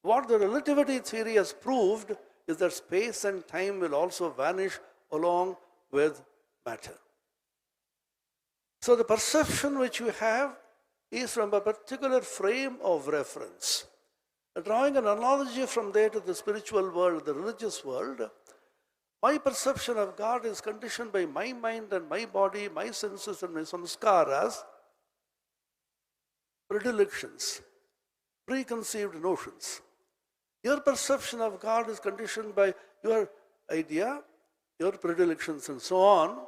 What the relativity theory has proved is that space and time will also vanish along with matter. So the perception which you have is from a particular frame of reference. Drawing an analogy from there to the spiritual world, the religious world, my perception of God is conditioned by my mind and my body, my senses and my samskaras, predilections, preconceived notions. Your perception of God is conditioned by your idea, your predilections and so on.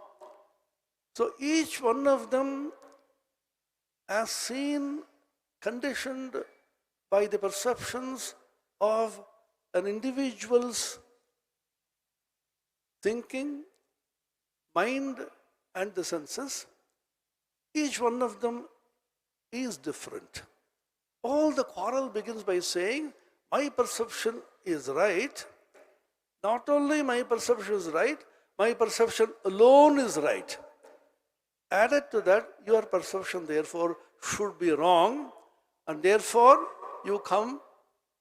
So each one of them as seen, conditioned by the perceptions of an individual's thinking, mind and the senses, each one of them is different. All the quarrel begins by saying, my perception is right. Not only my perception is right, my perception alone is right. Added to that, your perception therefore should be wrong, and therefore you come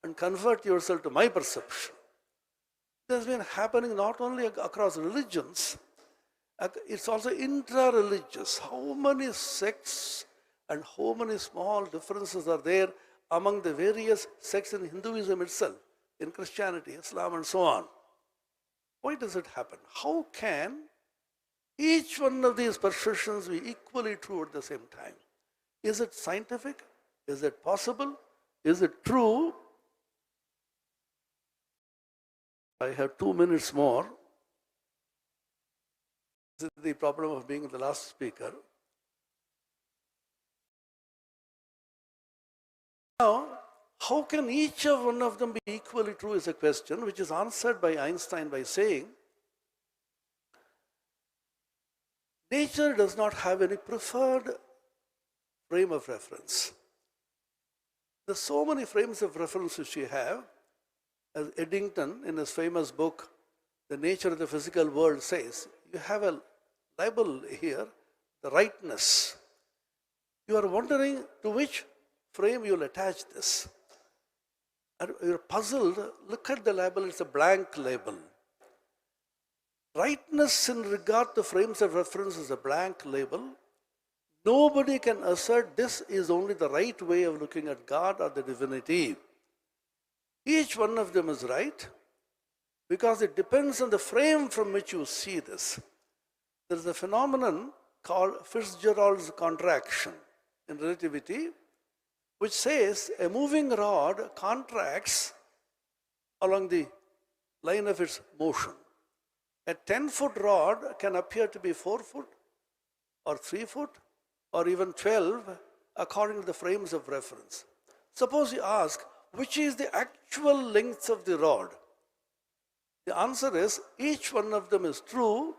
and convert yourself to my perception. This has been happening not only across religions, it's also intra-religious. How many sects and how many small differences are there among the various sects in Hinduism itself, in Christianity, Islam and so on. Why does it happen? How can each one of these perceptions be equally true at the same time? Is it scientific? Is it possible? Is it true? I have 2 minutes more. This is the problem of being the last speaker. Now, how can each of one of them be equally true is a question which is answered by Einstein by saying, nature does not have any preferred frame of reference. There's so many frames of reference which we have. As Eddington, in his famous book, The Nature of the Physical World, says, you have a label here, the rightness. You are wondering to which frame you will attach this. And you're puzzled, look at the label, it's a blank label. Rightness in regard to frames of reference is a blank label. Nobody can assert this is only the right way of looking at God or the divinity. Each one of them is right because it depends on the frame from which you see this. There is a phenomenon called Fitzgerald's contraction in relativity, which says a moving rod contracts along the line of its motion. A 10-foot rod can appear to be 4 foot or 3 foot or even 12 according to the frames of reference. Suppose you ask, which is the actual length of the rod? The answer is each one of them is true,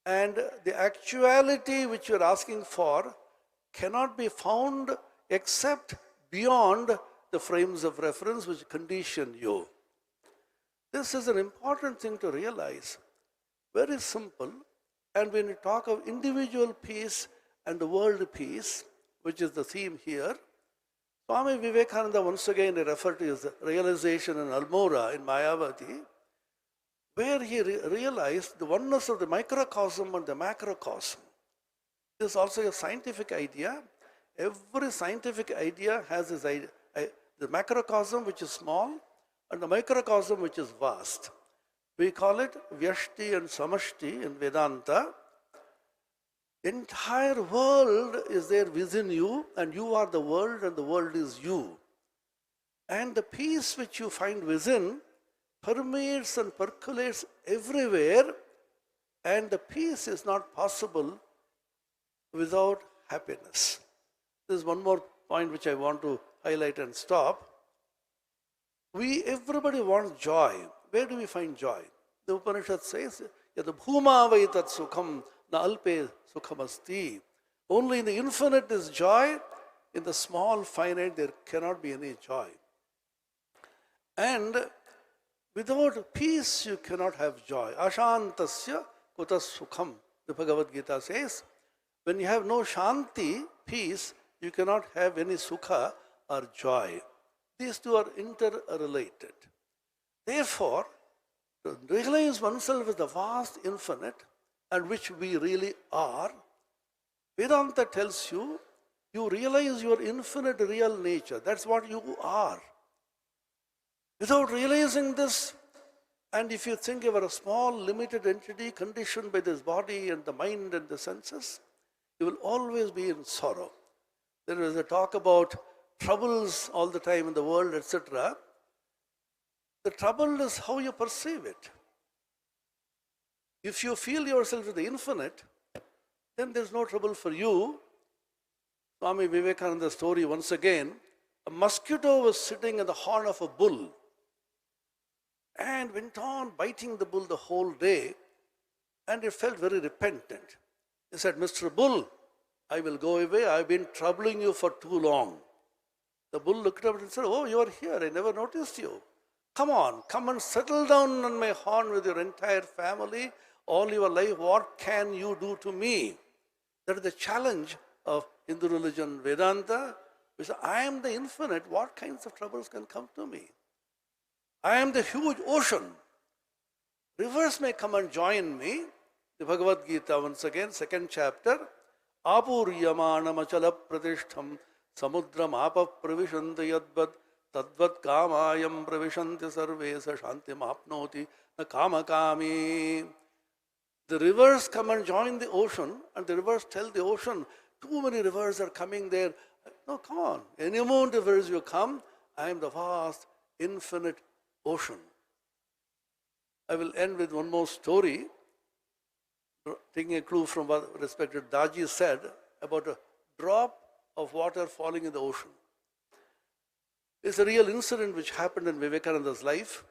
and the actuality which you are asking for cannot be found except beyond the frames of reference which condition you. This is an important thing to realize. Very simple. And when we talk of individual peace and the world peace, which is the theme here, Swami Vivekananda once again referred to his realization in Almora in Mayavati, where he realized the oneness of the microcosm and the macrocosm. This is also a scientific idea. Every scientific idea has this idea, the macrocosm which is small and the microcosm which is vast. We call it Vyashti and Samashti in Vedanta. Entire world is there within you, and you are the world and the world is you. And the peace which you find within permeates and percolates everywhere, and the peace is not possible without happiness. There's one more point which I want to highlight and stop. Everybody wants joy. Where do we find joy? The Upanishad says, Yad bhuma vaitat sukham na alpe sukham asti. Only in the infinite is joy. In the small, finite, there cannot be any joy. And without peace, you cannot have joy. Ashantasya kutas sukham. The Bhagavad Gita says, when you have no shanti, peace, you cannot have any sukha or joy. These two are interrelated. Therefore, to realize oneself as the vast infinite, and which we really are, Vedanta tells you, you realize your infinite real nature. That's what you are. Without realizing this, and if you think you are a small, limited entity conditioned by this body and the mind and the senses, you will always be in sorrow. There is a talk about troubles all the time in the world, etc. The trouble is how you perceive it. If you feel yourself with the infinite, then there's no trouble for you. Swami Vivekananda's story once again, a mosquito was sitting in the horn of a bull and went on biting the bull the whole day, and it felt very repentant. He said, Mr. Bull, I will go away. I've been troubling you for too long. The bull looked up and said, oh, you are here. I never noticed you. Come on, come and settle down on my horn with your entire family. All your life, what can you do to me? That is the challenge of Hindu religion, Vedanta. We say, I am the infinite. What kinds of troubles can come to me? I am the huge ocean. Rivers may come and join me. The Bhagavad Gita, once again, second chapter. Apuryamana machala pratishtham samudram apa pravishanti yadvad tadvat kamayam pravishanti sarvesa shantim apnoti na kamakami. The rivers come and join the ocean, and the rivers tell the ocean, too many rivers are coming there. No, come on. Any amount of rivers you come, I am the vast, infinite ocean. I will end with one more story, taking a clue from what respected Daji said about a drop of water falling in the ocean. It's a real incident which happened in Vivekananda's life.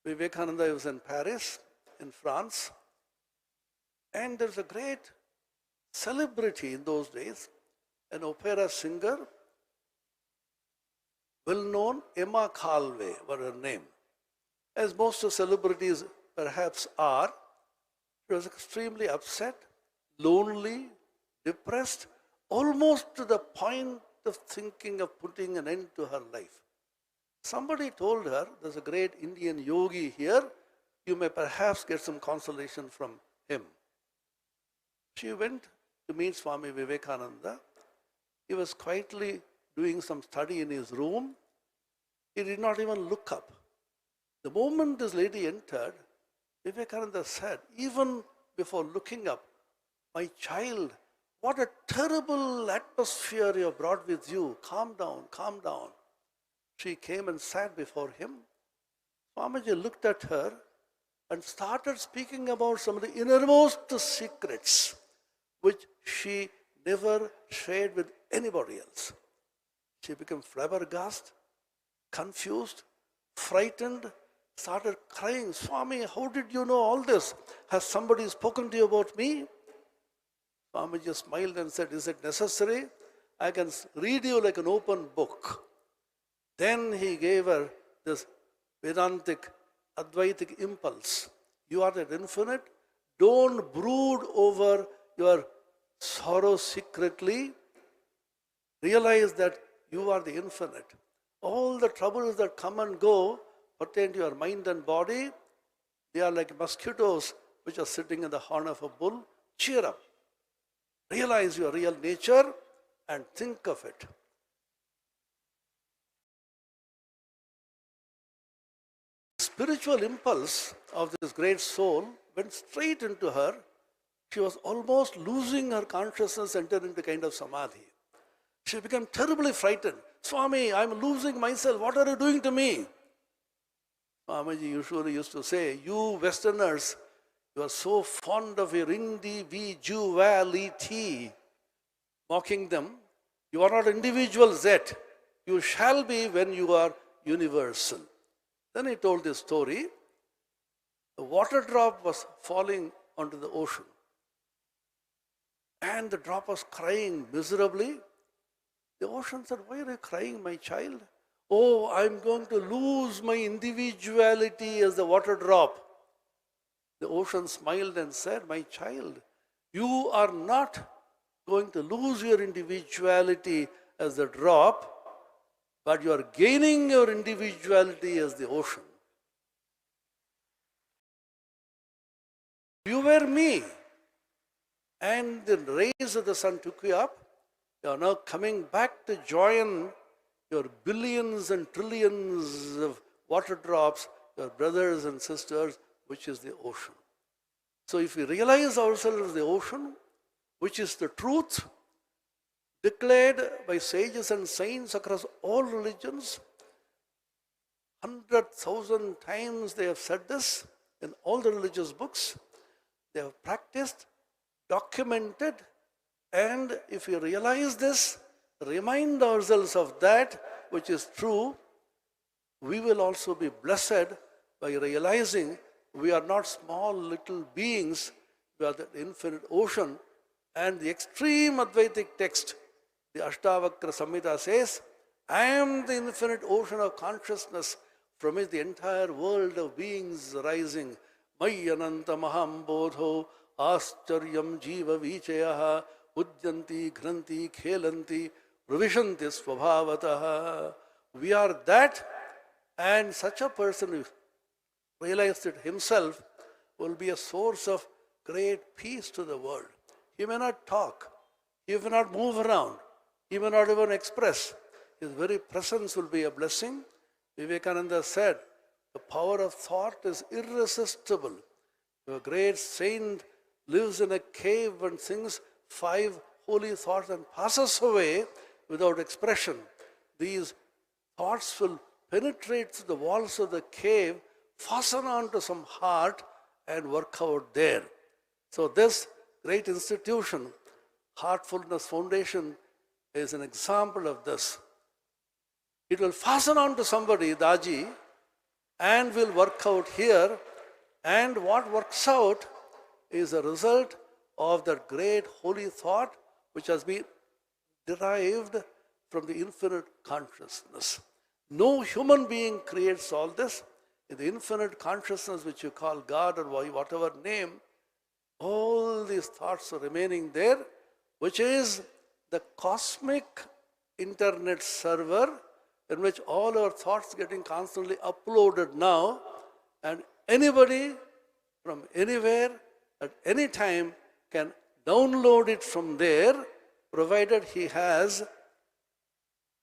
Vivekananda was in Paris, in France, and there's a great celebrity in those days, an opera singer, well-known, Emma Calvé was her name. As most of celebrities perhaps are, she was extremely upset, lonely, depressed, almost to the point of thinking of putting an end to her life. Somebody told her, there's a great Indian yogi here, you may perhaps get some consolation from him. She went to meet Swami Vivekananda. He was quietly doing some study in his room. He did not even look up. The moment this lady entered, Vivekananda said, even before looking up, my child, what a terrible atmosphere you have brought with you. Calm down, calm down. She came and sat before him. Swamiji looked at her and started speaking about some of the innermost secrets which she never shared with anybody else. She became flabbergasted, confused, frightened, started crying, Swami, how did you know all this? Has somebody spoken to you about me? Swami just smiled and said, is it necessary? I can read you like an open book. Then he gave her this Vedantic Advaitic impulse. You are that infinite. Don't brood over your sorrow secretly. Realize that you are the infinite. All the troubles that come and go pertain to your mind and body. They are like mosquitoes which are sitting in the horn of a bull. Cheer up. Realize your real nature and think of it. Spiritual impulse of this great soul went straight into her. She was almost losing her consciousness, entered into kind of samadhi. She became terribly frightened. Swami, I'm losing myself. What are you doing to me? Swamiji usually used to say, you Westerners, you are so fond of your individuality. Mocking them, you are not individuals yet. You shall be when you are universal. Then he told this story. A water drop was falling onto the ocean. And the drop was crying miserably. The ocean said, why are you crying, my child? Oh, I'm going to lose my individuality as the water drop. The ocean smiled and said, my child, you are not going to lose your individuality as the drop, but you are gaining your individuality as the ocean. You were me, and the rays of the sun took you up. You are now coming back to join your billions and trillions of water drops, your brothers and sisters, which is the ocean. So if we realize ourselves as the ocean, which is the truth, declared by sages and saints across all religions, 100,000 times they have said this in all the religious books. They have practiced, documented, and if we realize this, remind ourselves of that which is true, we will also be blessed by realizing we are not small little beings, we are the infinite ocean. And the extreme Advaitic text, the Ashtavakra Samhita says, I am the infinite ocean of consciousness from which the entire world of beings arising. Mayyananta maham bodho ascharya jiva vichayaha udyanti ghranti khelanti pravishanti svabhavataha. We are that, and such a person who realized it himself will be a source of great peace to the world. He may not talk, he may not move around, he may not even express. His very presence will be a blessing. Vivekananda said, the power of thought is irresistible. A great saint lives in a cave and sings 5 holy thoughts and passes away without expression. These thoughts will penetrate through the walls of the cave, fasten onto some heart and work out there. So this great institution, Heartfulness Foundation, is an example of this. It will fasten onto somebody, Daji, and will work out here. And what works out is a result of that great holy thought which has been derived from the infinite consciousness. No human being creates all this. In the infinite consciousness which you call God or whatever name, all these thoughts are remaining there, which is the cosmic internet server in which all our thoughts getting constantly uploaded now, and anybody from anywhere at any time can download it from there, provided he has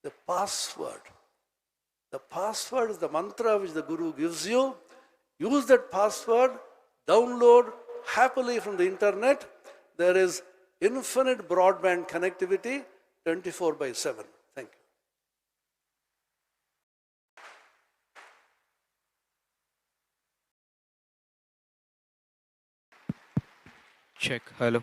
the password. The password is the mantra which the Guru gives you. Use that password, download happily from the internet. There is infinite broadband connectivity 24/7. Thank you. Check. Hello.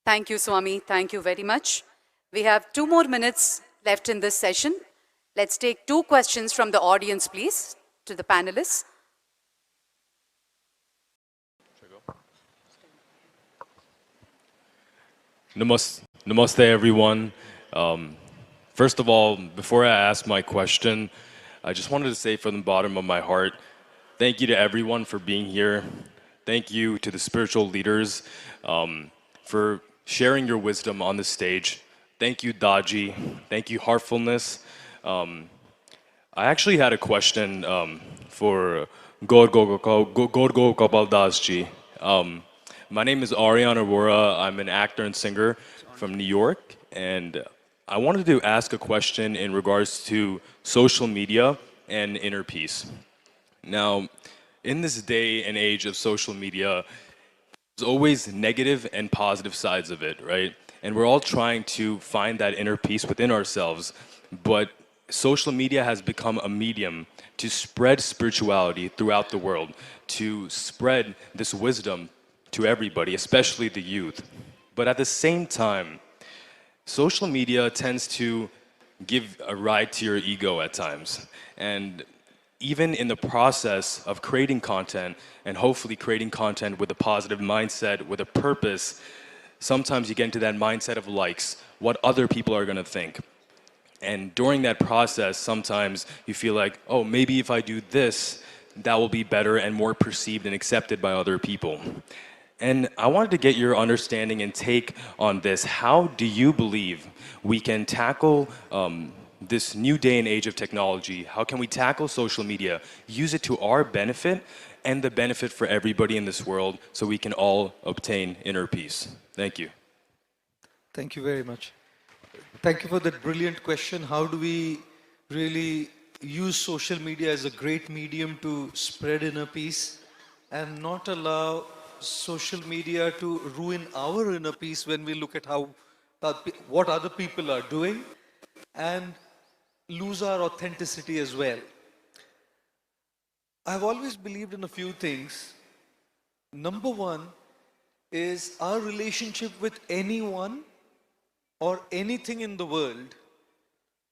Thank you, Swami. Thank you very much. We have 2 more minutes left in this session. Let's take 2 questions from the audience, please, to the panelists. Namaste, everyone. First of all, before I ask my question, I just wanted to say from the bottom of my heart, Thank you to everyone for being here. Thank you to the spiritual leaders for sharing your wisdom on the stage. Thank you, Daji. Thank you, Heartfulness. I actually had a question for Gorgo Kapal Das ji. My name is Aryan Arora. I'm an actor and singer from New York, and I wanted to ask a question in regards to social media and inner peace. Now, in this day and age of social media, there's always negative and positive sides of it, right? And we're all trying to find that inner peace within ourselves, but social media has become a medium to spread spirituality throughout the world, to spread this wisdom to everybody, especially the youth. But at the same time, social media tends to give a ride to your ego at times. And even in the process of creating content, and hopefully creating content with a positive mindset, with a purpose, sometimes you get into that mindset of likes, what other people are gonna think. And during that process, sometimes you feel like, oh, maybe if I do this, that will be better and more perceived and accepted by other people. And I wanted to get your understanding and take on this. How do you believe we can tackle this new day and age of technology? How can we tackle social media, use it to our benefit and the benefit for everybody in this world so we can all obtain inner peace? Thank you. Thank you very much. Thank you for that brilliant question. How do we really use social media as a great medium to spread inner peace and not allow social media to ruin our inner peace when we look at what other people are doing and lose our authenticity as well? I've always believed in a few things. Number one is our relationship with anyone or anything in the world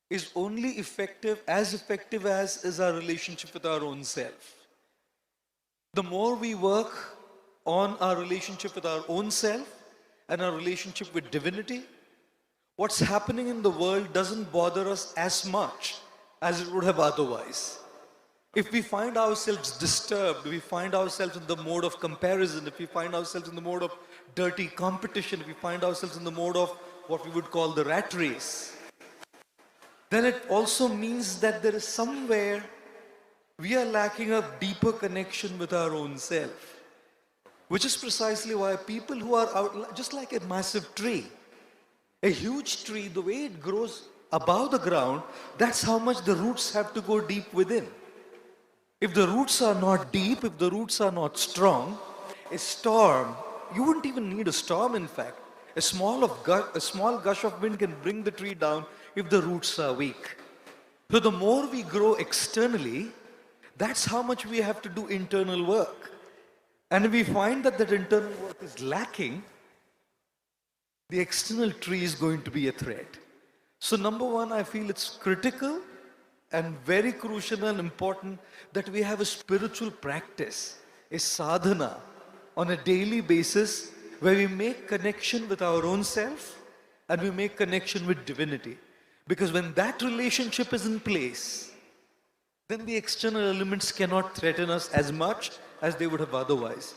is only effective as is our relationship with our own self. The more we work on our relationship with our own self and our relationship with divinity, what's happening in the world doesn't bother us as much as it would have otherwise. If we find ourselves disturbed, we find ourselves in the mode of comparison, if we find ourselves in the mode of dirty competition, if we find ourselves in the mode of what we would call the rat race, then it also means that there is somewhere we are lacking a deeper connection with our own self. Which is precisely why people who are out, just like a massive tree, a huge tree, the way it grows above the ground, that's how much the roots have to go deep within. If the roots are not deep, if the roots are not strong, a storm, you wouldn't even need a storm in fact. A small gush of wind can bring the tree down if the roots are weak. So the more we grow externally, that's how much we have to do internal work. And if we find that internal work is lacking, the external tree is going to be a threat. So number one, I feel it's critical and very crucial and important that we have a spiritual practice, a sadhana, on a daily basis where we make connection with our own self and we make connection with divinity. Because when that relationship is in place, then the external elements cannot threaten us as much as they would have otherwise,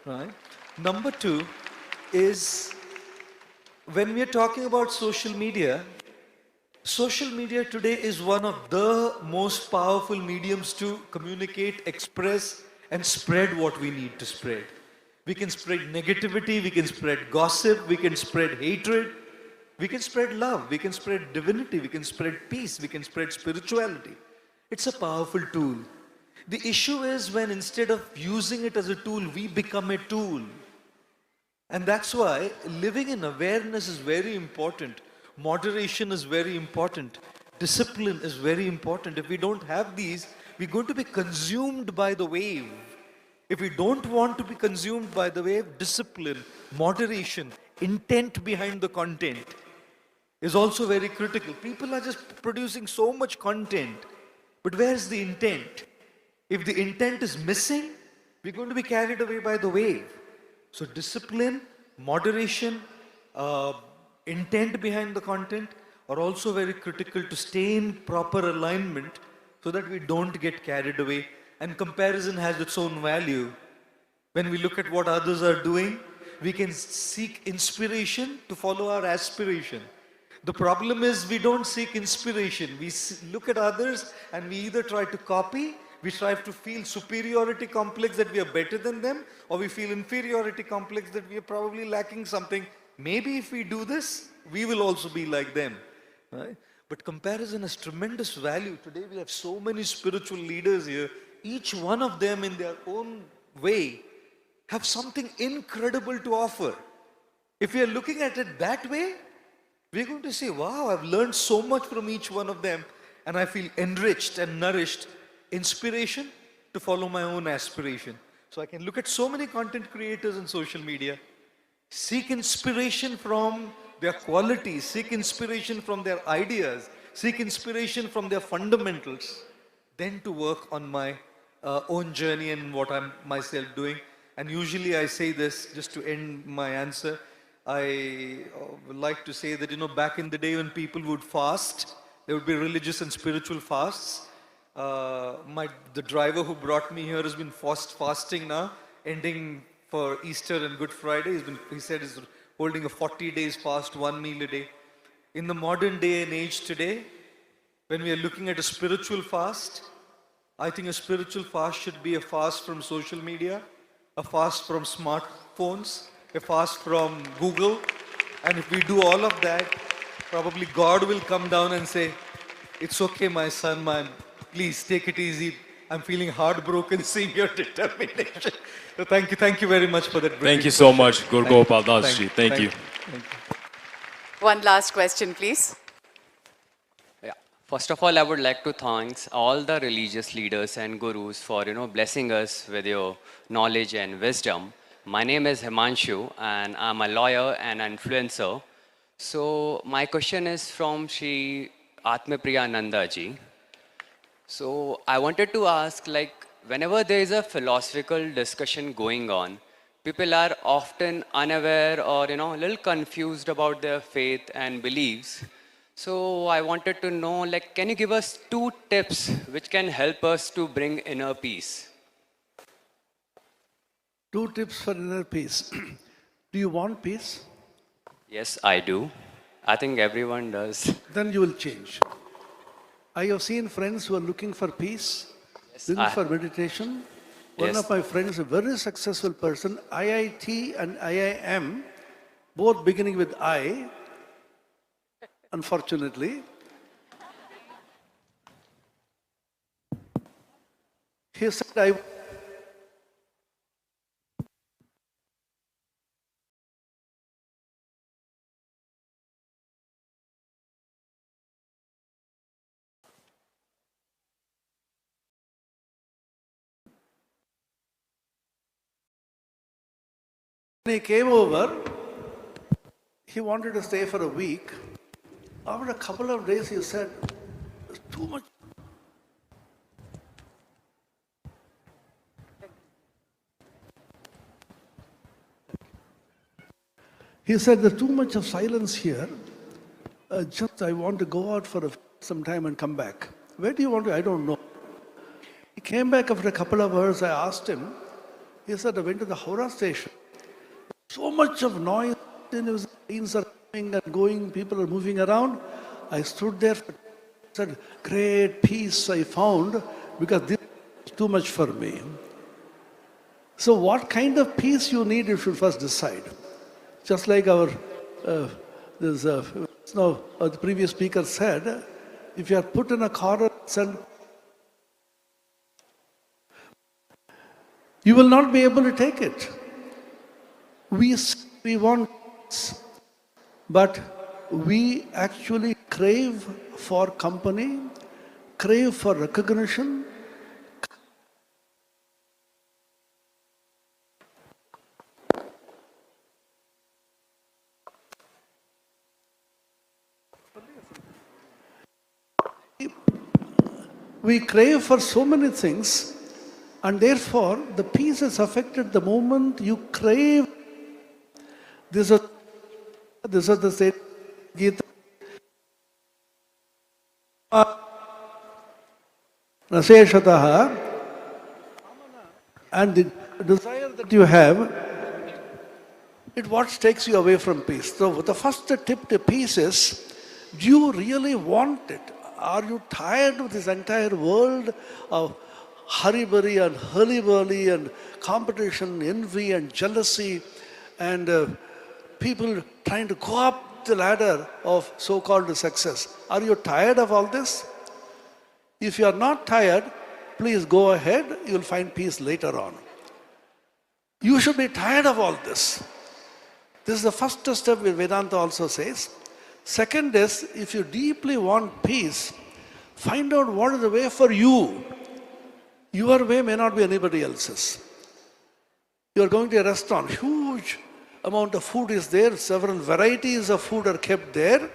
right? Number two is, when we are talking about social media today is one of the most powerful mediums to communicate, express, and spread what we need to spread. We can spread negativity, we can spread gossip, we can spread hatred, we can spread love, we can spread divinity, we can spread peace, we can spread spirituality. It's a powerful tool. The issue is when instead of using it as a tool, we become a tool. And that's why living in awareness is very important. Moderation is very important. Discipline is very important. If we don't have these, we're going to be consumed by the wave. If we don't want to be consumed by the wave, discipline, moderation, intent behind the content is also very critical. People are just producing so much content, but where's the intent? If the intent is missing, we're going to be carried away by the wave. So discipline, moderation, intent behind the content are also very critical to stay in proper alignment so that we don't get carried away and comparison has its own value. When we look at what others are doing, we can seek inspiration to follow our aspiration. The problem is we don't seek inspiration. We look at others and we either try to copy, we try to feel superiority complex that we are better than them, or we feel inferiority complex that we are probably lacking something. Maybe if we do this, we will also be like them. Right? But comparison has tremendous value. Today we have so many spiritual leaders here. Each one of them in their own way have something incredible to offer. If we are looking at it that way, we're going to say, wow, I've learned so much from each one of them, and I feel enriched and nourished. Inspiration to follow my own aspiration. So I can look at so many content creators on social media, seek inspiration from their qualities, seek inspiration from their ideas, seek inspiration from their fundamentals, then to work on my own journey and what I'm myself doing. And usually I say this just to end my answer. I would like to say that, back in the day when people would fast, there would be religious and spiritual fasts. The driver who brought me here has been fasting now, ending for Easter and Good Friday. He said he's holding a 40 days fast, 1 meal a day. In the modern day and age today, when we are looking at a spiritual fast, I think a spiritual fast should be a fast from social media, a fast from smartphones, a fast from Google. And if we do all of that, probably God will come down and say, it's okay, my son, please take it easy. I'm feeling heartbroken seeing your determination. So thank you very much for that. Thank you so much, Guru Gopal Das ji. Thank you. One last question, please. Yeah. First of all, I would like to thank all the religious leaders and gurus for blessing us with your knowledge and wisdom. My name is Himanshu, and I'm a lawyer and influencer. So my question is from Shri Atmapriyananda ji. So I wanted to ask, whenever there is a philosophical discussion going on, people are often unaware or a little confused about their faith and beliefs. So I wanted to know, can you give us 2 tips which can help us to bring inner peace? 2 tips for inner peace. Do you want peace? Yes, I do. I think everyone does. Then you will change. I have seen friends who are looking for peace, looking for meditation. One of my friends, a very successful person, IIT and IIM, both beginning with I, unfortunately. He said, when he came over, he wanted to stay for a week. After a couple of days, he said, there's too much. He said, there's too much of silence here. I want to go out for some time and come back. Where do you want to? I don't know. He came back after a couple of hours. I asked him. He said, I went to the Howrah station. So much of noise, trains are coming and going, people are moving around. I stood there, said, great peace I found, because this is too much for me. So what kind of peace you need, you should first decide. Just like the previous speaker said, if you are put in a corner, you will not be able to take it. We want peace, but we actually crave for company, crave for recognition. We crave for so many things, and therefore the peace is affected the moment you crave. This is the state Gita. Naseshataha And the desire that you have, it what takes you away from peace. So the first tip to peace is, do you really want it? Are you tired of this entire world of hurry-burry and hurly-burly and competition, envy and jealousy and people trying to go up the ladder of so-called success? Are you tired of all this? If you are not tired, please go ahead, you will find peace later on. You should be tired of all this. This is the first step Vedanta also says. Second is, if you deeply want peace, find out what is the way for you. Your way may not be anybody else's. You are going to a restaurant, huge amount of food is there, several varieties of food are kept there.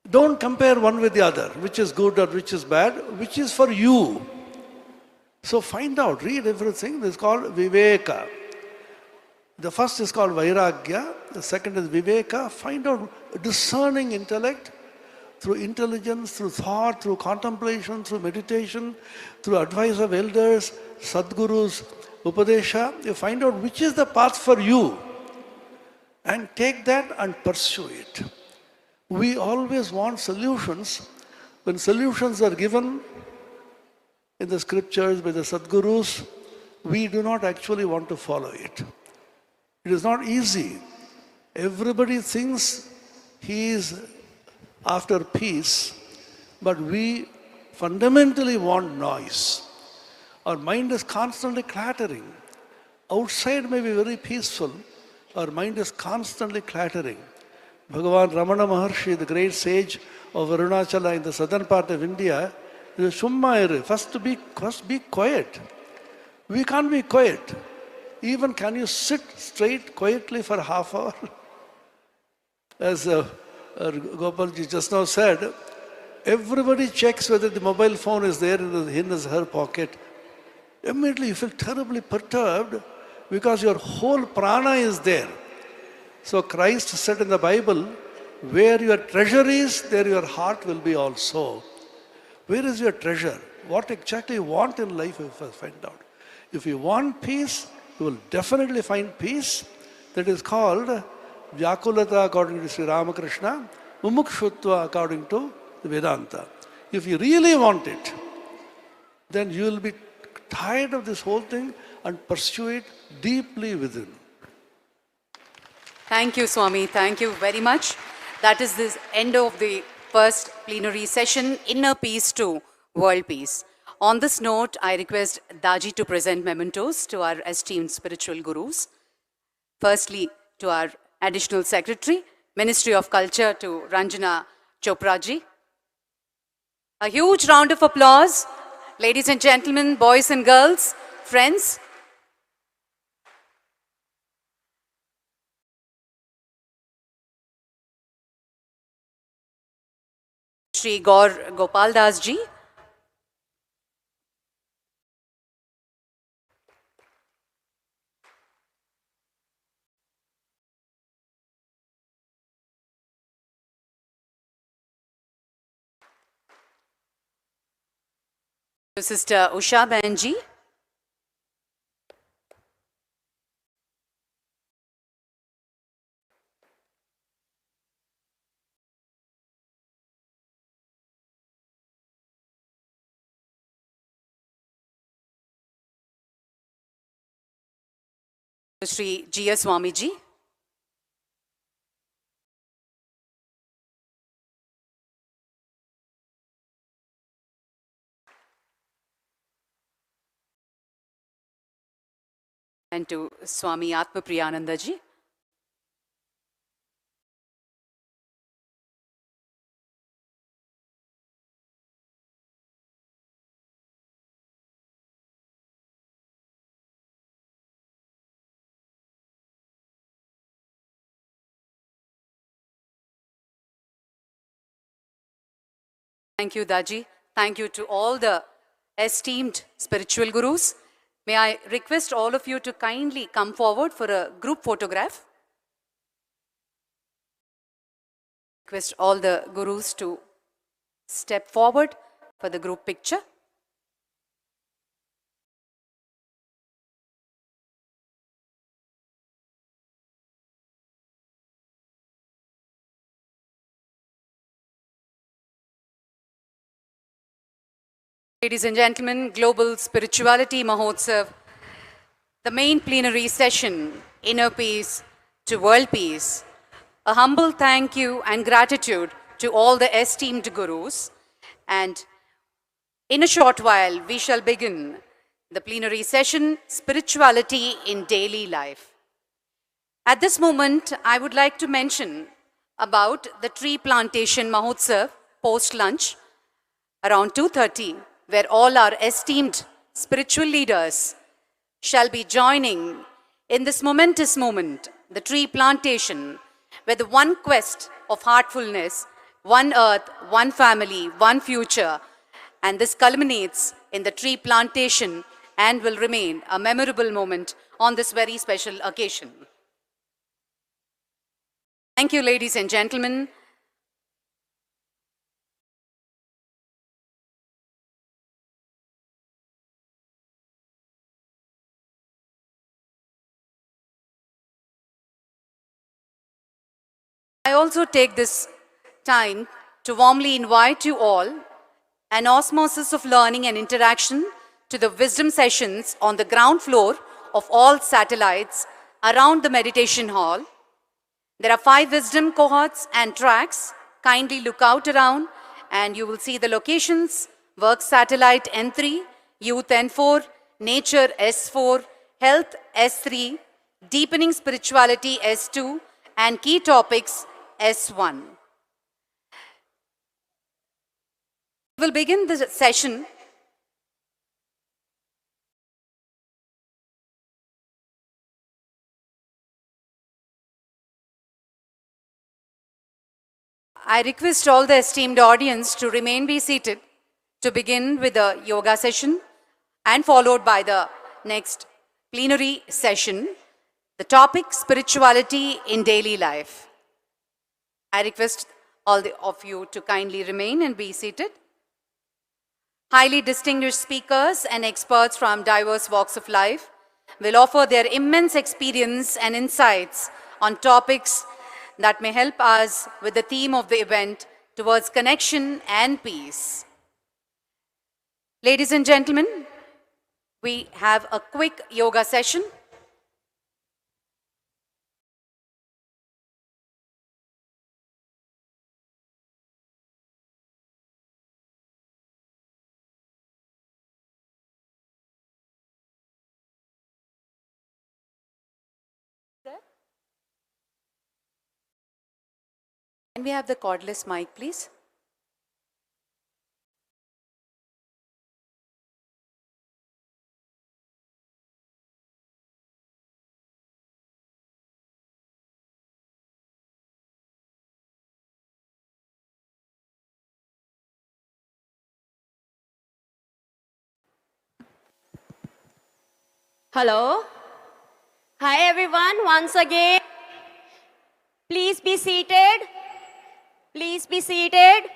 Don't compare one with the other, which is good or which is bad, which is for you. So find out, read everything. This is called Viveka. The first is called Vairagya, the second is Viveka. Find out discerning intellect through intelligence, through thought, through contemplation, through meditation, through advice of elders, Sadgurus, Upadesha. You find out which is the path for you and take that and pursue it. We always want solutions. When solutions are given in the scriptures by the Sadgurus, we do not actually want to follow it. It is not easy. Everybody thinks he is after peace, but we fundamentally want noise. Our mind is constantly clattering. Outside may be very peaceful. Our mind is constantly clattering. Bhagavan Ramana Maharshi, the great sage of Arunachala in the southern part of India, is Shumma, first be quiet. We can't be quiet. Even can you sit straight quietly for half hour? As Gopalji just now said, everybody checks whether the mobile phone is there in her pocket. Immediately you feel terribly perturbed because your whole prana is there. So Christ said in the Bible, where your treasure is, there your heart will be also. Where is your treasure? What exactly you want in life, you first find out. If you want peace, you will definitely find peace. That is called Vyakulata according to Sri Ramakrishna, Mumukshutva according to the Vedanta. If you really want it, then you will be tired of this whole thing and pursue it deeply within. Thank you, Swami. Thank you very much. That is the end of the first plenary session, Inner Peace to World Peace. On this note, I request Daji to present mementos to our esteemed spiritual gurus. Firstly, to our Additional Secretary, Ministry of Culture, to Ranjana Chopraji. A huge round of applause. Ladies and gentlemen, boys and girls, friends. Shri Gaur Gopal Das ji. Sister Usha Banji. Shri G.S. Swamiji. And to Swami Atma Priyananda ji. Thank you, Daji. Thank you to all the esteemed spiritual gurus. May I request all of you to kindly come forward for a group photograph. Request all the gurus to step forward for the group picture. Ladies and gentlemen, Global Spirituality Mahotsav, the main plenary session, Inner Peace to World Peace. A humble thank you and gratitude to all the esteemed gurus. And in a short while, we shall begin the plenary session, Spirituality in Daily Life. At this moment, I would like to mention about the tree plantation Mahotsav post-lunch around 2:30, where all our esteemed spiritual leaders shall be joining in this momentous moment, the tree plantation, where the one quest of heartfulness, one earth, one family, one future, and this culminates in the tree plantation and will remain a memorable moment on this very special occasion. Thank you, ladies and gentlemen. I also take this time to warmly invite you all an osmosis of learning and interaction to the wisdom sessions on the ground floor of all satellites around the meditation hall. There are 5 wisdom cohorts and tracks. Kindly look out around and you will see the locations: Work Satellite N3, Youth N4, Nature S4, Health S3, Deepening Spirituality S2, and Key Topics S1. We will begin the session I request all the esteemed audience to be seated to begin with the yoga session and followed by the next plenary session, the topic Spirituality in Daily Life. I request all of you to kindly remain and be seated. Highly distinguished speakers and experts from diverse walks of life will offer their immense experience and insights on topics that may help us with the theme of the event towards connection and peace. Ladies and gentlemen, we have a quick yoga session. Can we have the cordless mic, please? Hello. Hi everyone, once again. Please be seated. Please be seated.